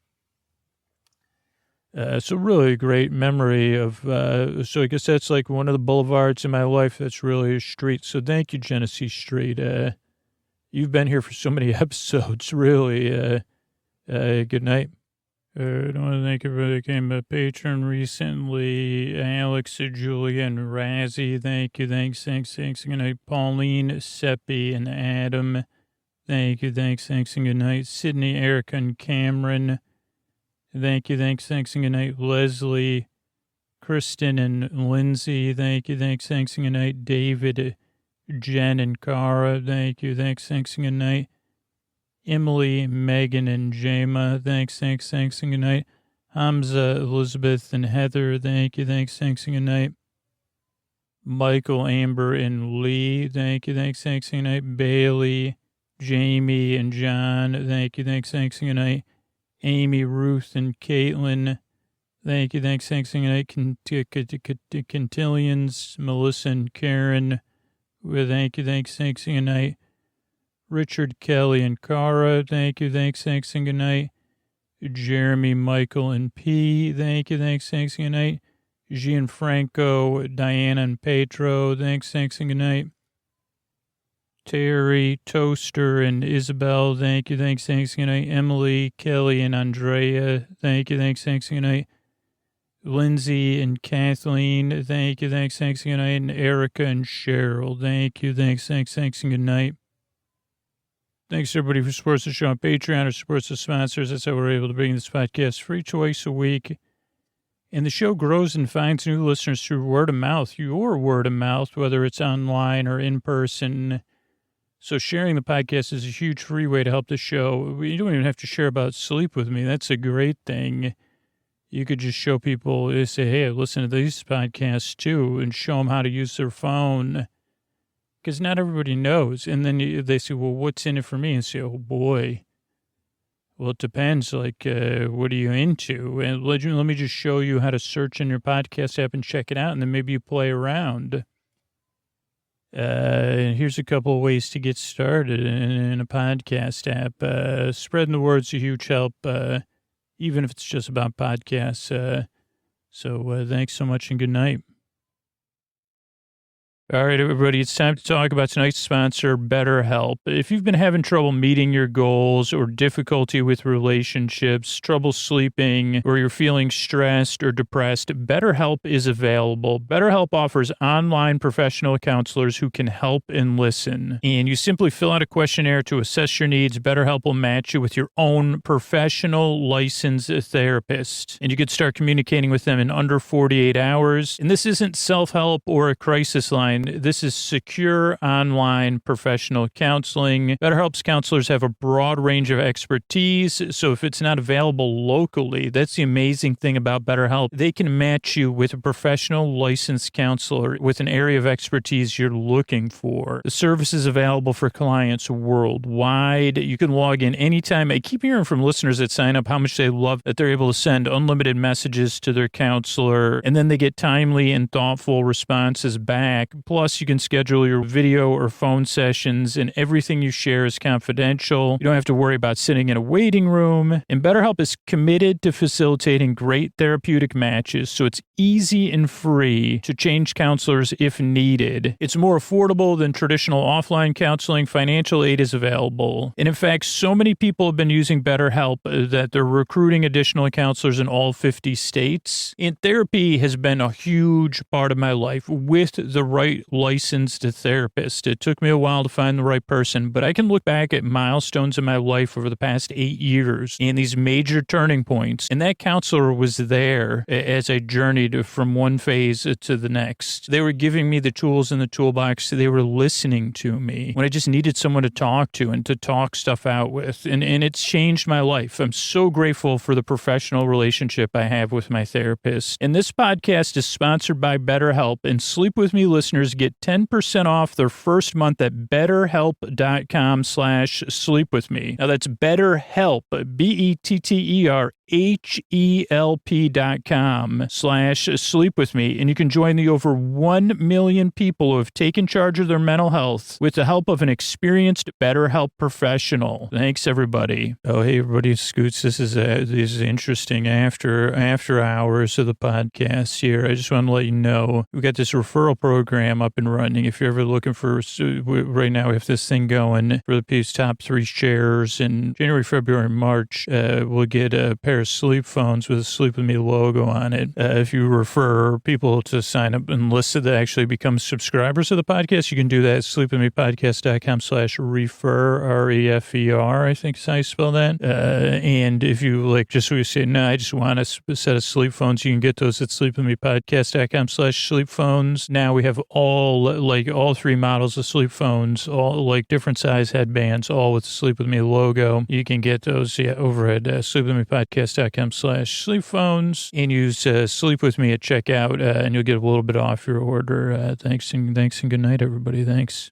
So really a great memory of, so I guess that's like one of the boulevards in my life. That's really a street. So thank you, Genesee Street. You've been here for so many episodes, really. Good night. I want to thank everybody that became a patron recently. Alex, Julia, and Razzie, thank you. Thanks. Good night. Pauline, Seppi, and Adam, thank you. Thanks, and good night. Sydney, Erica, and Cameron, thank you. Thanks, and good night. Leslie, Kristen, and Lindsay, thank you. Thanks, and good night. David, Jen, and Cara, thank you. Thanks, and good night. Emily, Megan, and Jama, thanks, and good night. Hamza, Elizabeth, and Heather, thank you, thanks, and good night. Michael, Amber, and Lee, thank you, thanks, and good night. Bailey, Jamie, and John, thank you, thanks, and good night. Amy, Ruth, and Caitlin, thank you, thanks, and good night. Cantillions, Melissa, and Karen, thank you, thanks, good night. Richard, Kelly, and Cara, thank you, thanks, and good night. Jeremy, Michael, and P, thank you, thanks, good night. Gianfranco, Diana, and Pedro, thanks, and good night. Terry, Toaster, and Isabel, thank you, thanks, good night. Emily, Kelly, and Andrea, thank you, thanks, good night. Lindsay and Kathleen, thank you, thanks, good night. And Erica and Cheryl, thank you, thanks, and good night. Thanks, everybody, who supports the show on Patreon or supports the sponsors. That's how we're able to bring this podcast free twice a week. And the show grows and finds new listeners through word of mouth, your word of mouth, whether it's online or in person. So sharing the podcast is a huge free way to help the show. You don't even have to share about Sleep With Me. That's a great thing. You could just show people, say, hey, listen to these podcasts too, and show them how to use their phone. Because not everybody knows. And then they say, well, what's in it for me? And say, oh, boy. Well, it depends. Like, what are you into? And let me just show you how to search in your podcast app and check it out. And then maybe you play around. Here's a couple of ways to get started in a podcast app. Spreading the word's a huge help, even if it's just about podcasts. So thanks so much and good night. All right, everybody, it's time to talk about tonight's sponsor, BetterHelp. If you've been having trouble meeting your goals or difficulty with relationships, trouble sleeping, or you're feeling stressed or depressed, BetterHelp is available. BetterHelp offers online professional counselors who can help and listen. And you simply fill out a questionnaire to assess your needs. BetterHelp will match you with your own professional licensed therapist. And you can start communicating with them in under 48 hours. And this isn't self-help or a crisis line. This is secure online professional counseling. BetterHelp's counselors have a broad range of expertise, so if it's not available locally, that's the amazing thing about BetterHelp. They can match you with a professional licensed counselor with an area of expertise you're looking for. The service is available for clients worldwide. You can log in anytime. I keep hearing from listeners that sign up how much they love that they're able to send unlimited messages to their counselor, and then they get timely and thoughtful responses back. Plus, you can schedule your video or phone sessions, and everything you share is confidential. You don't have to worry about sitting in a waiting room. And BetterHelp is committed to facilitating great therapeutic matches, so it's easy and free to change counselors if needed. It's more affordable than traditional offline counseling. Financial aid is available. And in fact, so many people have been using BetterHelp that they're recruiting additional counselors in all 50 states. And therapy has been a huge part of my life with the right licensed therapist. It took me a while to find the right person, but I can look back at milestones in my life over the past 8 years and these major turning points. And that counselor was there as I journeyed from one phase to the next. They were giving me the tools in the toolbox. They were listening to me when I just needed someone to talk to and to talk stuff out with. And it's changed my life. I'm so grateful for the professional relationship I have with my therapist. And this podcast is sponsored by BetterHelp, and Sleep With Me listeners get 10% off their first month at betterhelp.com/sleepwithme. Now that's BetterHelp, BetterHelp.com/sleepwithme. And you can join the over 1 million people who have taken charge of their mental health with the help of an experienced BetterHelp professional. Thanks, everybody. Oh, hey, everybody, Scoots. This is interesting after hours of the podcast here. I just want to let you know we got this referral program up and running. If you're ever looking for, right now we have this thing going for the Peace Top 3 shares in January, February, March. We'll get a pair of sleep phones with a Sleep With Me logo on it. If you refer people to sign up and list that actually become subscribers of the podcast, you can do that at sleepwithmepodcast.com/refer, REFER, I think is how you spell that. And if you just say, no, I just want a set of sleep phones, you can get those at sleepwithmepodcast.com/sleep phones. Now we have all 3 models of sleep phones, all different size headbands, all with the Sleep With Me logo. You can get those over at sleepwithmepodcast.com/sleep phones and use Sleep With Me at checkout, and you'll get a little bit off your order. Thanks and good night, everybody. Thanks.